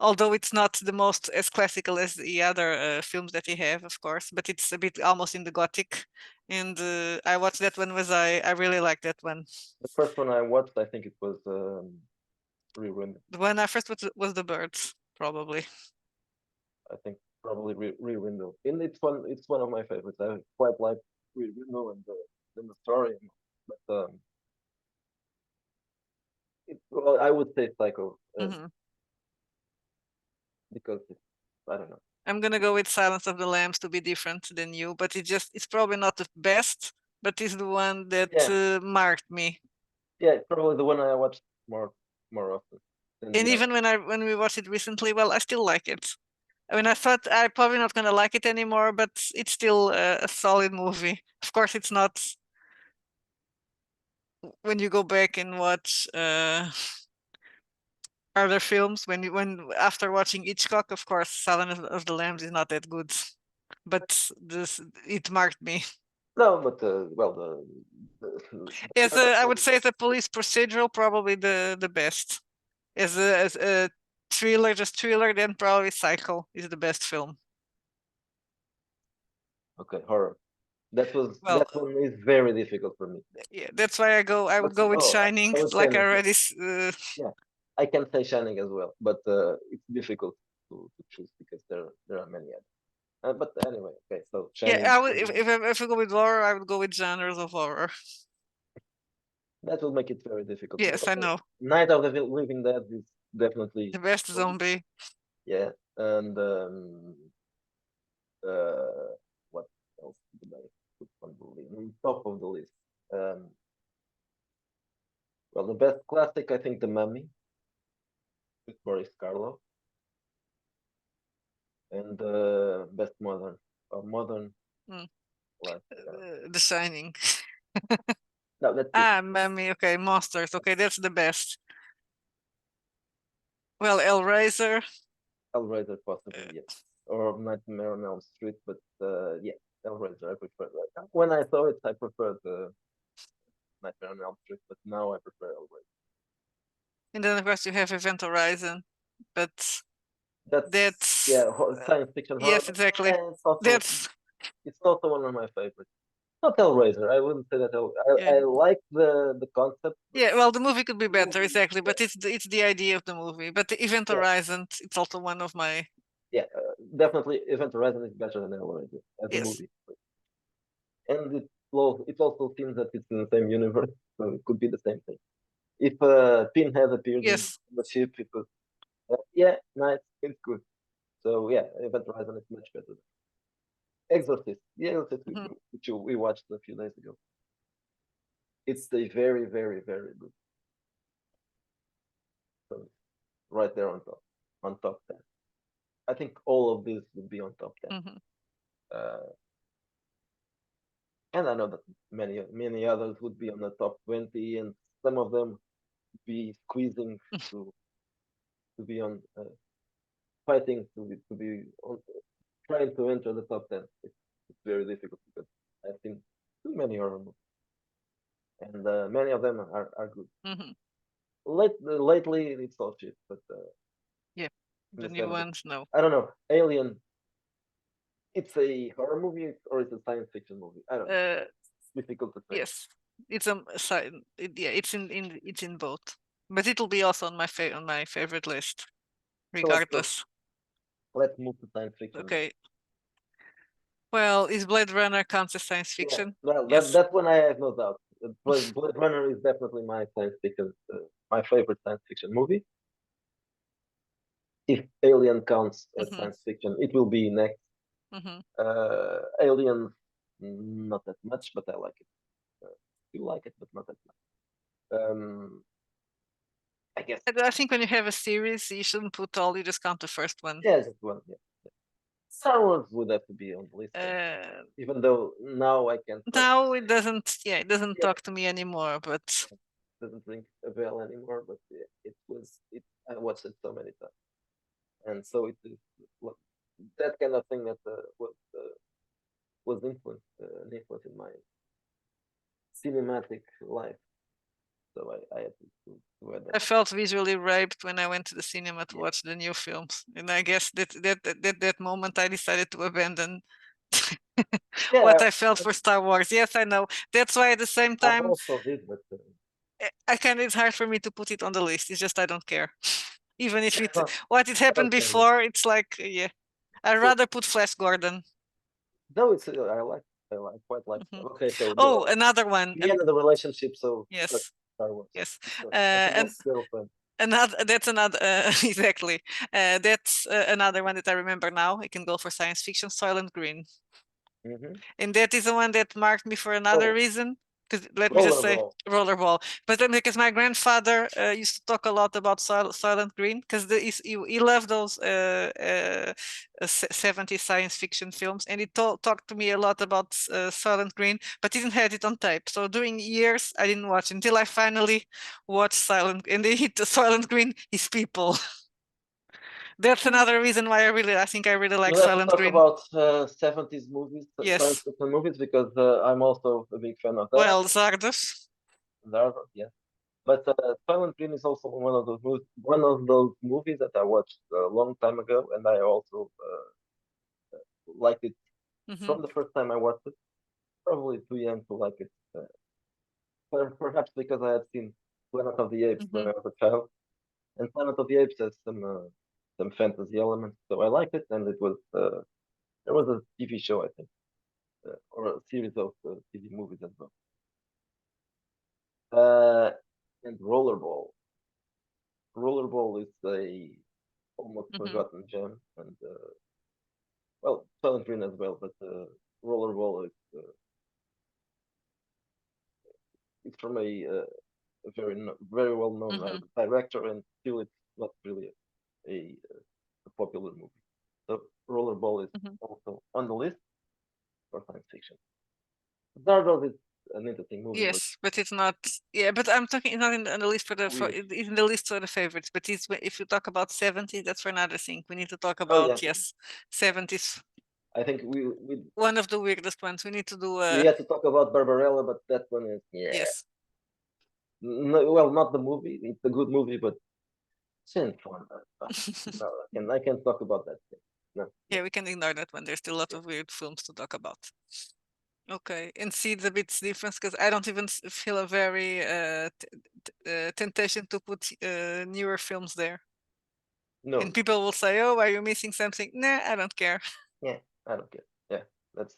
Although it's not the most as classical as the other films that he have, of course, but it's a bit almost in the gothic. And I watched that one. I really like that one. The first one I watched, I think it was Rear Window. The one I first was The Birds, probably. I think probably Rear Window. And it's one of my favorites. I quite like Rear Window and the story, but well, I would say Psycho because I don't know. I'm gonna go with Silence of the Lambs to be different than you, but it's probably not the best, but it's the one that marked me. Yeah, probably the one I watched more often. And even when we watched it recently, well, I still like it. I mean, I thought I'm probably not gonna like it anymore, but it's still a solid movie. Of course, it's not when you go back and watch other films. When after watching Hitchcock, of course, Silence of the Lambs is not that good, but it marked me. No, but well, I would say, as a police procedural, probably the best. As a thriller, just thriller, then probably Psycho is the best film. Okay, horror. That Well, one is very difficult for me. Yeah, that's why I would go with Shining, like I already. Yeah, I can say Shining as well, but it's difficult to choose because there are many others. But anyway, okay, so Shining. Yeah, I would if I go with horror, I would go with genres of horror. That will make it very difficult. Yes, I know. Night of the Living Dead is definitely the best zombie. Yeah, and what else did I put on top of the list? Well, the best classic, I think, The Mummy with Boris Karloff, and best modern The Shining. No, that's it. Mummy. Okay, Monsters. Okay, that's the best. Well, Hellraiser. Hellraiser, possibly, yes. Or Nightmare on Elm Street, but yeah, Hellraiser, I prefer that. When I saw it, I preferred Nightmare on Elm Street, but now I prefer Hellraiser. And then, of course, you have Event Horizon, but that's science fiction horror. Yes, exactly. It's also one of my favorites. not Hellraiser. I wouldn't say that. Yeah. I like the concept. Yeah, well, the movie could be better, movie, exactly, yeah. but it's the idea of the movie. But the Event Yeah. Horizon, it's also one of my Yeah, definitely Event Horizon is better than Hellraiser as a yes. movie. And it also seems that it's in the same universe, so it could be the same thing. If Pinhead appears in Yes. the ship, it was yeah, nice, it's good. So yeah, Event Horizon is much better. Exorcist, the Exorcist, Mhm. which we watched a few days ago. It's a very, very, very good. So right there on top 10. I think all of these would be on top 10. Mhm. And I know that many others would be on the top 20, and some of them be squeezing to be on fighting to be on, trying to enter the top 10. It's very difficult because I've seen too many horror movies, and many of them are good. Mhm. Lately, it's all shit, but Yeah, in the the new sense that- ones, no. I don't know. Alien, it's a horror movie or it's a science fiction movie. I don't know. It's difficult to say. Yes, it's yeah, it's in both, but it'll be also on my favorite list, So let's go. regardless. Let's move to science fiction. Okay. Well, is Blade Runner counts as science Yeah, fiction? well, Yes. that one I have no doubt. Blade Runner is definitely my science fiction, my favorite science fiction movie. If Alien counts as Mhm. science fiction, it will be next. Mhm. Alien, not that much, but I like it. You like it, but not that much. I guess. I think when you have a series, you shouldn't put all. You just count the first one. Yeah, just one. Yeah. Star Wars would have to be on the list, even though now I can't. Now it doesn't. Yeah, it doesn't Yeah. talk to me anymore. But Doesn't ring a bell anymore, but it was. I watched it so many times, and so it is that kind of thing that was influenced an influence in my cinematic life. So I had to add I that. felt visually raped when I went to the cinema to Yeah. watch the new films, and I guess that moment I decided to abandon what Yeah, I felt for Star Wars. Yes, I know. That's why at the same I time, also did, but I kind of it's hard for me to put it on the list. It's just I don't care. Even if it Huh, what it happened okay. before, it's like yeah. I'd rather put Flash Gordon. no, it's I quite like. Mhm. Okay, so Oh, another one. the end of the relationship. So Yes. fuck Star Wars. Yes. And And girlfriend. that's another exactly. That's another one that I remember now. I can go for science fiction, Soylent Green. Mhm. And that is the one that marked me for another Oh. reason. Because let me just say Rollerball. rollerball. But then because my grandfather used to talk a lot about Soylent Green because he loved those 70s science fiction films, and he talked to me a lot about Soylent Green, but he didn't have it on tape. So during years I didn't watch until I finally watched Silent, and they hit the Soylent Green, his people. That's another reason why I think I really like Let's Soylent talk Green. about 70s movies, Yes. science fiction movies, because I'm also a big fan of that. Well, Zardos. Zardos, yeah. But Silent Green is also one of those movies that I watched a long time ago, and I also liked it Mhm. from the first time I watched it. Probably too young to like it, perhaps because I had seen Planet of the Apes when I was a child, and Planet of the Apes has some fantasy elements, so I liked it, and it was there was a TV show, I think, or a series of TV movies as well. And Rollerball. Rollerball is a almost Mhm. forgotten gem, and well, Silent Green as well, but Rollerball is it's from a very well known director, and still it's not really a popular movie. So Rollerball is also on the list for science fiction. Zardos is an interesting movie. Yes, but it's not. Yeah, but I'm talking. It's not on the list Weird. it's in the list for the favorites. But it's if you talk about 70s, that's for another thing. We need to talk Oh, about yeah. 70s. I think we One of the weirdest ones. We need to do. we had to talk about Barbarella, but that one is Yes. No, well, not the movie. It's a good movie, but it's fun. No, I can't talk about that thing. No. Yeah, we can ignore that one. There's still a lot of weird films to talk about. Okay, and see the bit difference because I don't even feel a very temptation to put newer films there. No, And people will say, "Oh, are you missing something?" Nah, I don't care. yeah, I don't care. Yeah, that's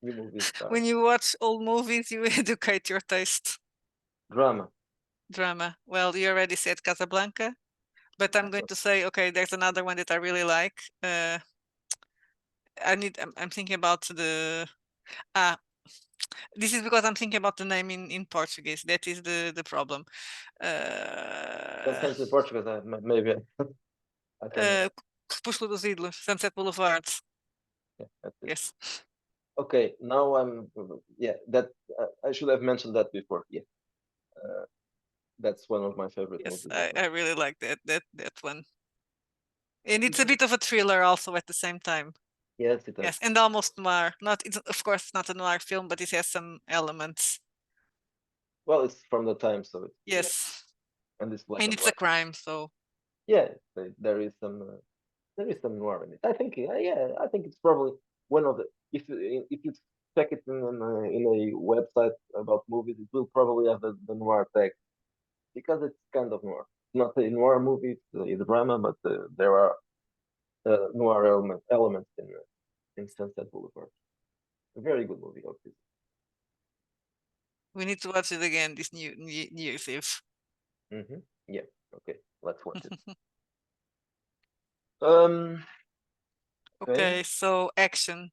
new movies When you watch old movies, you educate your taste. drama. Drama. Well, you already said Casablanca, but I'm going to say, okay, there's another one that I really like. I'm thinking about the this is because I'm thinking about the name in Portuguese. That is the problem. Don't send to Portugal. Maybe I can. Crepúsculo dos Ídolos, Sunset Boulevard. Yeah, that's it. Yes. Okay, now yeah, that I should have mentioned that before. Yeah, that's one of my favorite Yes, movies. as well. I really like that one. And it's a bit of a thriller also at the same time. Yes, it does. Yes, and almost noir. Not it's of course it's not a noir film, but it has some elements. Well, it's from the time, so it's Yes. and it's black And and it's a white. crime, so Yeah, there is some noir in it. I think yeah, I think it's probably one of the if you check it in a website about movies, it will probably have the noir tag because it's kind of noir. Not a noir movie, it's a drama, but there are noir elements in Sunset Boulevard. A very good movie, obviously. we need to watch it again this New Year's Eve. Yeah. Okay. Let's watch it. Okay. Okay, so action.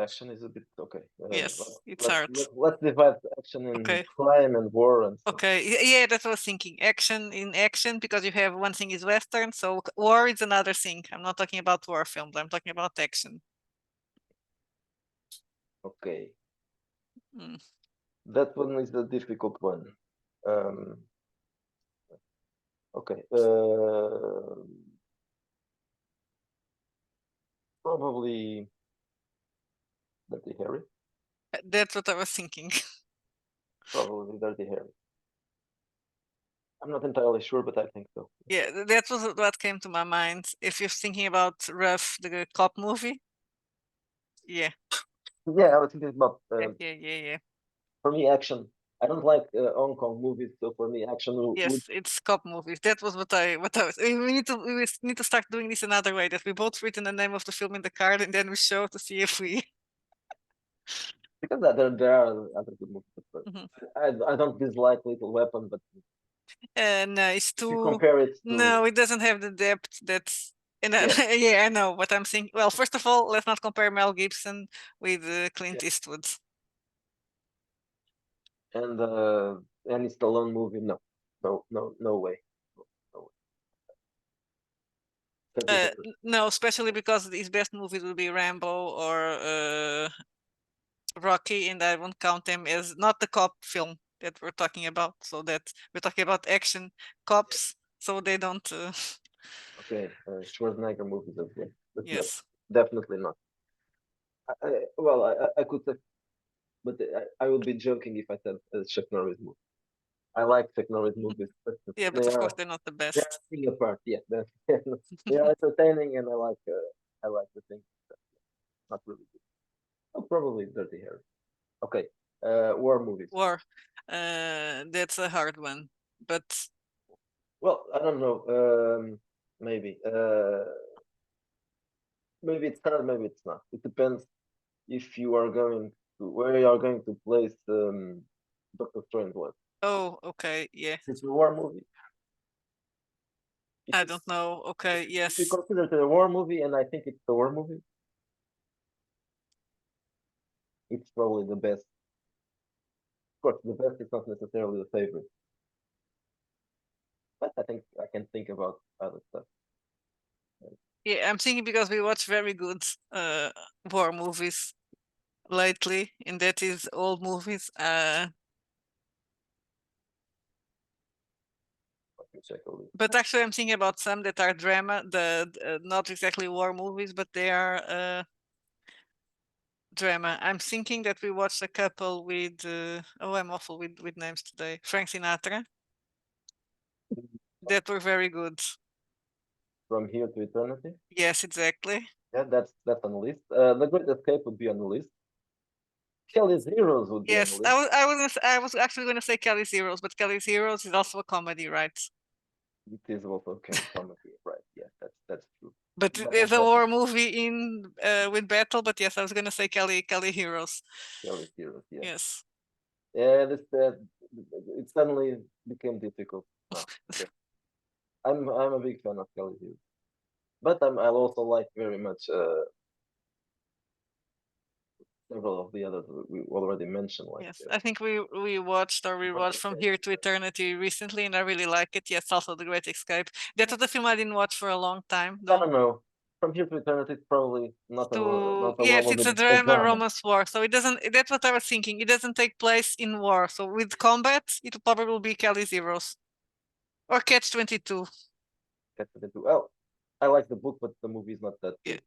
Action is a bit okay. Yes, let's, it's let's, hard. let's divide action in Okay. crime and war and stuff. Okay, yeah, that's what I was thinking. Action in action, because you have one thing is Western, so war is another thing. I'm not talking about war films, I'm talking about action. Okay. Mm. That one is a difficult one. Okay. Probably Dirty Harry. That's what I was thinking. Probably Dirty Harry. I'm not entirely sure, but I think so. Yeah, that was what came to my mind. If you're thinking about Rough, the cop movie. Yeah. Yeah, I was thinking about Yeah. for me action. I don't like Hong Kong movies, so for me action would Yes, it's cop movies. That was what I was. We need to start doing this another way. That we both written the name of the film in the card and then we show to see if we. because there are other good movies. But Mhm. I don't dislike Little Weapon, but No, it's if you too. compare it to No, it doesn't have the depth that's. And Yeah. yeah, I know what I'm thinking. Well, first of all, let's not compare Mel Gibson with Clint Eastwood. and any Stallone movie, no way. No way. Dirty Harry. No, especially because his best movies will be Rambo or Rocky, and I won't count them as not the cop film that we're talking about. So that we're talking about action cops, so they don't. Okay, Schwarzenegger movies as well. But no, Yes. definitely not. Well, I could say, but I would be joking if I said Chuck Norris movie. I like Chuck Norris movies, but Yeah, but of course they're not the they are best. a thing apart. Yeah, they are entertaining, and I like the thing. Not really good. Oh, probably Dirty Harry. Okay, war movies. War. That's a hard one, but Well, I don't know. Maybe. Maybe it's hard. Maybe it's not. It depends if you are going to where you are going to place Doctor Strangelove. oh, okay, yeah. It's a war movie. I don't know. Okay, If yes. you consider it a war movie, and I think it's a war movie, it's probably the best. Of course, the best is not necessarily the favorite, but I think I can think about other stuff. Yeah, I'm thinking because we watch very good war movies lately, and that is old movies. Let me check a little. But actually, I'm thinking about some that are drama, not exactly war movies, but they are drama. I'm thinking that we watched a couple with. Oh, I'm awful with names today. Frank Sinatra. That were very good. From Here to Eternity. Yes, exactly. Yeah, that's on the list. The Great Escape would be on the list. Kelly's Heroes would be on the Yes, list. I was actually going to say Kelly's Heroes, but Kelly's Heroes is also a comedy, right? It is also comedy, right? Yeah, that's true. But But there's a that's war movie in with battle. But yes, I was going to say Kelly Heroes. Kelly's Heroes, yeah. Yes. Yeah, it suddenly became difficult. No, okay. I'm a big fan of Kelly Heroes, but I also like very much several of the others we already mentioned. Like Yes, I think we watched or rewatched From Here to Eternity recently, and I really like it. Yes, also The Great Escape. That was a film I didn't watch for a long time, I though. don't know. From Here to Eternity is probably not a So not a yes, it's a well-developed drama romance war. So it doesn't. That's what I was thinking. It doesn't take place in war. So with combat, it probably will be Kelly's Heroes or Catch 22. Well, I like the book, but the movie is not that good.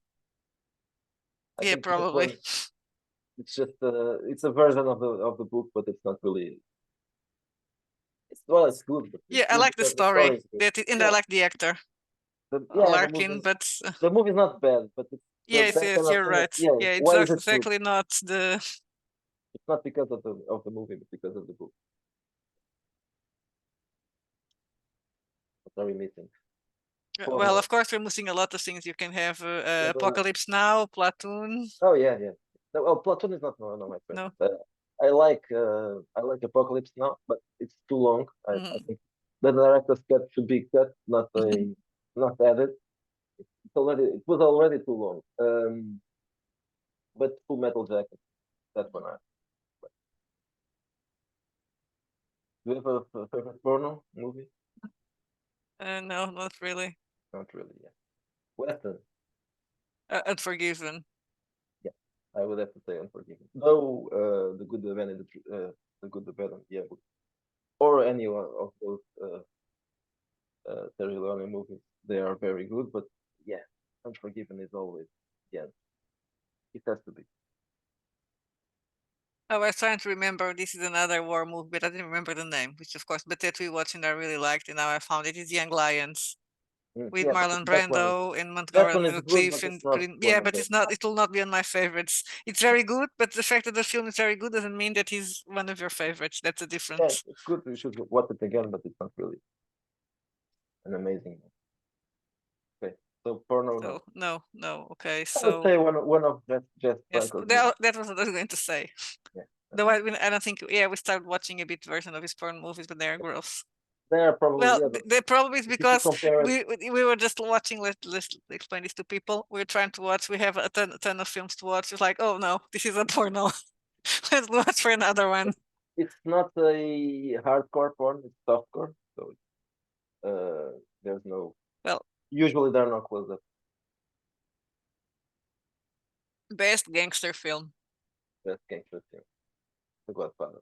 I Yeah, think this probably. one, it's just it's a version of the book, but it's not really. It's good. But Yeah, it's I good like the because story. is good. And I like the actor The Larkin. movie, But the movie is not bad, but it's yes, that yes, kind of you're thing right. yeah, Yeah, it's why is it good? exactly not the. It's not because of the movie, but because of the book. What are we missing? Well, of course, we're missing a lot of things. You can have but- Apocalypse Now, Platoon. Oh yeah. No, well, Platoon is not one of my No. favorites. I like Apocalypse Now, but it's too long. I think the director's cut should be cut, not not added. It was already too long. But Full Metal Jacket, that one I. Do you have a favorite porno movie? No, not really. Not really. Yeah. Western. Unforgiven. Yeah, I would have to say Unforgiven. Though the Good, the Bad, and the Good, the Bad, and the Ugly, or any one of those Terry Leone movies, they are very good. But yeah, Unforgiven is always it has to be. I was trying to remember. This is another war movie, but I didn't remember the name. Which, of course, but that we watched and I really liked, and now I found it is Young Lions with Yeah, Marlon that one Brando and that one Montgomery is good, Cliff but and it's not Clint. one Yeah, of but the. it's not. It will not be on my favorites. It's very good, but the fact that the film is very good doesn't mean that he's one of your favorites. That's a Yeah, difference. it's good. We should watch it again, but it's not really an amazing one. Okay, so porno. So no. Okay, I would so say one of Jeff yes, Franco's that was what I was going to say. Yeah. Though I don't think. Yeah, we started watching a bit version of his porn movies, but they're gross. They are probably Well, but the problem is if you because compare it, we were just watching. Let's explain this to people. We're trying to watch. We have a ton of films to watch. It's like, oh no, this is a porno. Let's watch for another one. it's not a hardcore porn, it's softcore. So there's no. Well, usually there are no close up. Best gangster film. Best gangster film, The Godfather.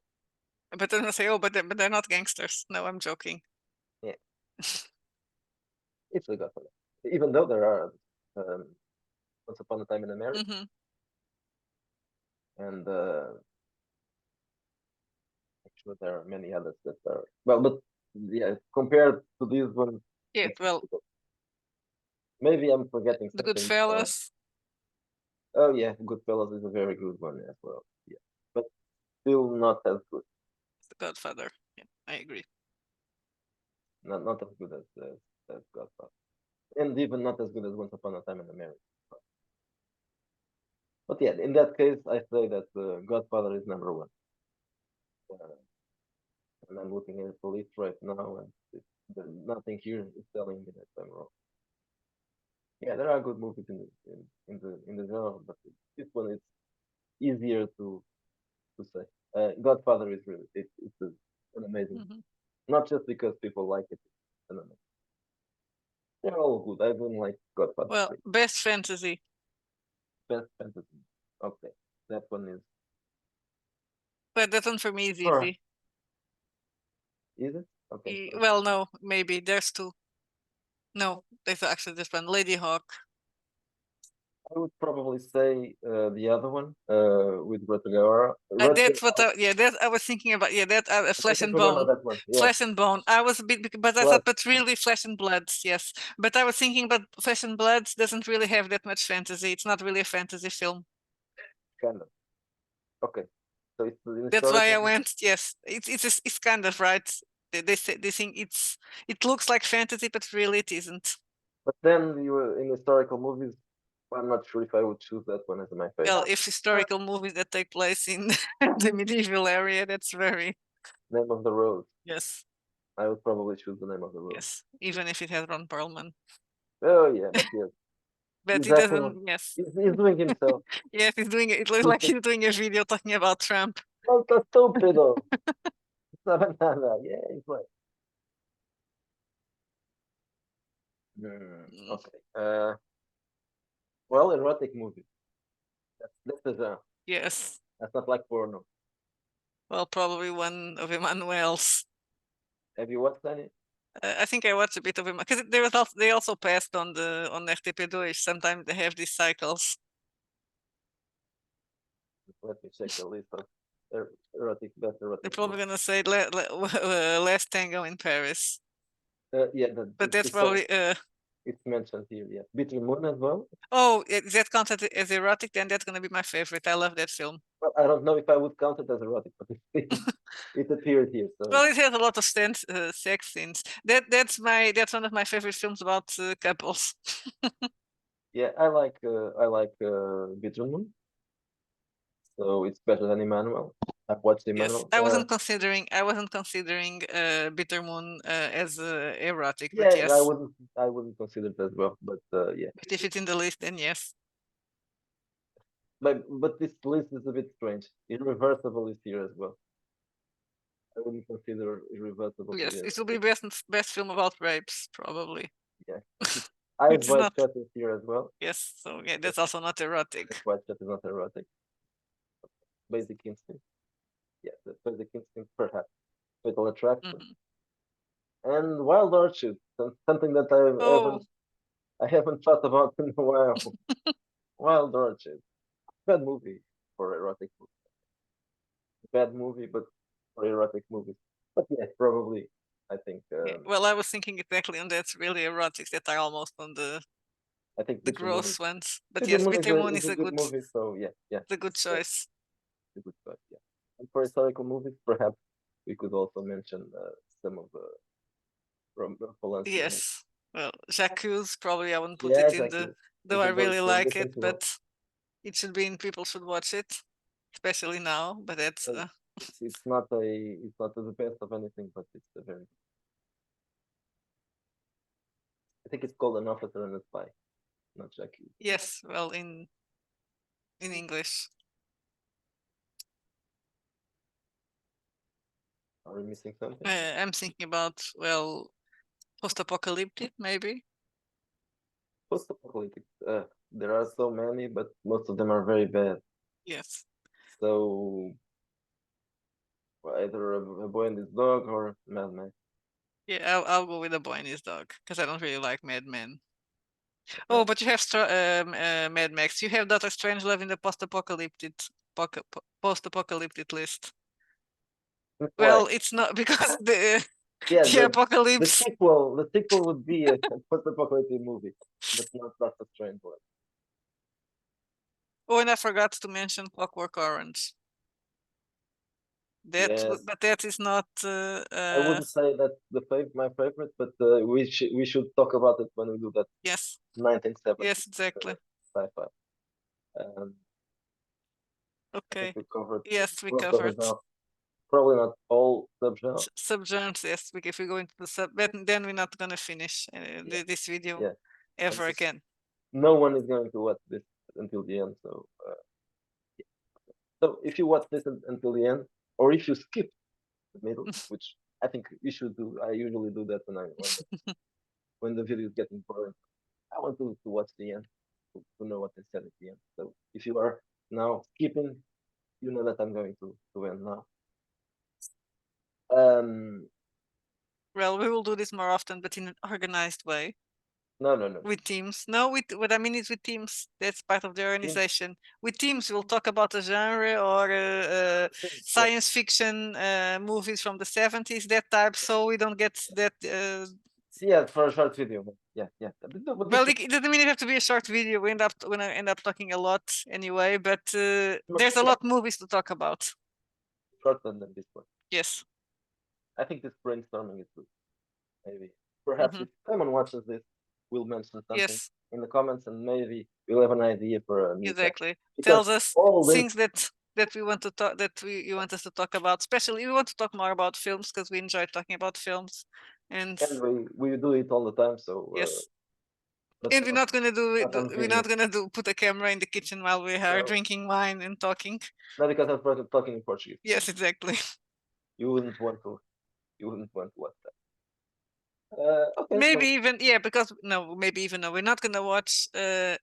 But then I say, oh, but they're not gangsters. No, I'm joking. Yeah, it's The Godfather. Even though there are Once Upon a Time in America and actually there are many others that are well, but yeah, compared to these ones. Yeah, well, maybe I'm forgetting The something. Goodfellas. Oh yeah, Goodfellas is a very good one as well. Yeah, but still not as good. The Godfather. Yeah, I agree. Not as good as Godfather, and even not as good as Once Upon a Time in America. But yeah, in that case, I say that Godfather is number one. And I'm looking at the list right now, and nothing here is telling me that I'm wrong. Yeah, there are good movies in the genre, but this one is easier to say. Godfather is really it's an amazing, not just because people like it. It's an amazing. They're all good. I don't like Godfather. Well, best fantasy. Best fantasy. Okay, that one is. But that one for me is Sure. easy. Is it? Okay. Well, no, maybe there's two. No, there's actually this one, Lady Hawk. I would probably say the other one with Rutger. That's what I was thinking about. Yeah, that Flesh and Bone. That one. Yeah. Flesh and Bone. I was a bit, but I thought, but really Flesh and Bloods, yes. But I was thinking, but Flesh and Bloods doesn't really have that much fantasy. It's not really a fantasy film. Kind of. Okay. So it's an That's why I historical- went. Yes, it's kind of right. They say they think it looks like fantasy, but really it isn't. But then you were in historical movies. I'm not sure if I would choose that one as my favorite. Well, if historical movies that take place in the medieval area, that's very Name of the Rose. yes, I would probably choose the Name of the Rose. yes. Even if it has Ron Perlman, Oh yeah, but yes, but He's it doesn't. acting- Yes, he's doing himself. yes, he's doing it. It looks like he's doing a video talking about Trump. Molto stupido. Sabe nada. Yeah, he's right. Okay. Well, erotic movie. That's a genre. Yes. That's not like porno. Well, probably one of Emmanuel's. Have you watched any? I think I watched a bit of him because there was also, they also passed on RTP2. Sometimes they have these cycles. Let me check the list of erotic best erotic. They're probably movies. gonna say Last Tango in Paris, Yeah, but that's probably it's mentioned here. Yeah, Bitter Moon as well. oh, is that counted as erotic? Then that's gonna be my favorite. I love that film. Well, I don't know if I would count it as erotic, but it appeared here. So Well, it has a lot of sex scenes. That's one of my favorite films about couples. yeah, I like Bitter Moon. So it's better than Emmanuel. I've watched Yes, Emmanuel. I wasn't considering Bitter Moon as erotic, Yeah, but yes. I wouldn't consider it as well, but yeah. But if it's in the list, then yes. But this list is a bit strange. Irreversible is here as well. I wouldn't consider Irreversible. to Yes, be it will be best film about rapes, probably. Yeah. Eyes It's Wide not- Shut is here as well. Yes, so yeah, that's also not erotic. Eyes Wide Shut is not erotic. Basic Instinct. Yeah, the Basic Instinct perhaps. Fatal Attraction. Mhm. And Wild Orchid, something that Oh, I haven't thought about in a while. Wild Orchid. Bad movie for erotic movie. Bad movie, but for erotic movies. But yes, probably. I think. yeah, well, I was thinking exactly on that. Really erotics that are almost on the I think the Bitter Moon gross is- ones. But Bitter yes, Moon Bitter Moon is a good movie. So yeah, the good choice. a good choice. Yeah. And for historical movies, perhaps we could also mention some of the Polanski. Yes. Well, J'accuse probably I wouldn't put Yeah, it in exactly. though I It's a really very like different it, one. but it should be in people should watch it, especially now. But that's So- It's not the best of anything, but it's a very. I think it's called An Officer and a Spy, not Jackie. yes, well in English. Are we missing something? I'm thinking about well post-apocalyptic maybe. Post-apocalyptic. There are so many, but most of them are very bad. Yes. So either a Boy and His Dog or Mad Max. Yeah, I'll go with The Boy and His Dog because I don't really like Mad Men. Oh, but you have Mad Max. You have Doctor Strangelove in the post-apocalyptic list. Well, it's not because yeah, the the apocalypse. sequel would be a post-apocalyptic movie, but not Doctor Strangelove. Oh, and I forgot to mention Clockwork Orange. Yes. But that is not. I wouldn't say that's my favorite, but we should talk about it when we do that Yes. 1970 Yes, exactly. sci-fi. I Okay. think we covered. Yes, we most of covered it now. Probably not all subgenres. subgenres. Yes, if we go into the sub, but then we're not gonna finish this video Yeah. ever just- again. No one is going to watch this until the end, so. Yeah. So if you watch this until the end, or if you skip the middle, which I think you should do. I usually do that when the video is getting boring. I want to watch the end to know what they said at the end. So if you are now skipping, you know that I'm going to end now. Well, we will do this more often, but in an organized way No. with teams. No, with what I mean is with teams. That's part of the organization. With teams, we'll talk about a genre or science fiction movies from the 70s, that type, so we don't get that. Yeah, for a short video. Yeah. But Well, this it doesn't mean it have to be a short video. We end up talking a lot anyway, but there's a lot of movies to talk about. shorter than this one. Yes. I think this brainstorming is good. Maybe. Perhaps Mhm. if someone watches this, we'll mention something Yes. in the comments, and maybe we'll have an idea for a new topic. Exactly. Because Tells us all this, things that we want to talk, that you want us to talk about. Especially we want to talk more about films because we enjoy talking about films. And and we do it all the time, so yes. but And we're not gonna do it. not on We're not video. gonna put a camera in the kitchen while we are No. drinking wine and talking. not because I'm talking in Portuguese. Yes, exactly. You wouldn't want to watch that. Okay, Maybe so even because maybe even no, we're not gonna watch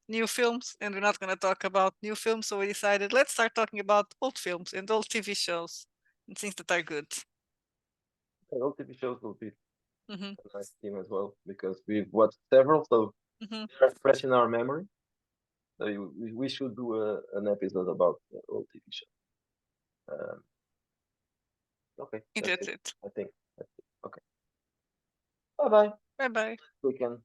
new films and we're not gonna talk about new films. So we decided let's start talking about old films and old TV shows and things that are good. all TV shows will be Hmm. a nice theme as well, because we've watched several, so Hmm. they're fresh in our memory. So we should do an episode about old TV shows. Okay, That's it. I think that's it. Okay. Bye bye. Bye bye. We can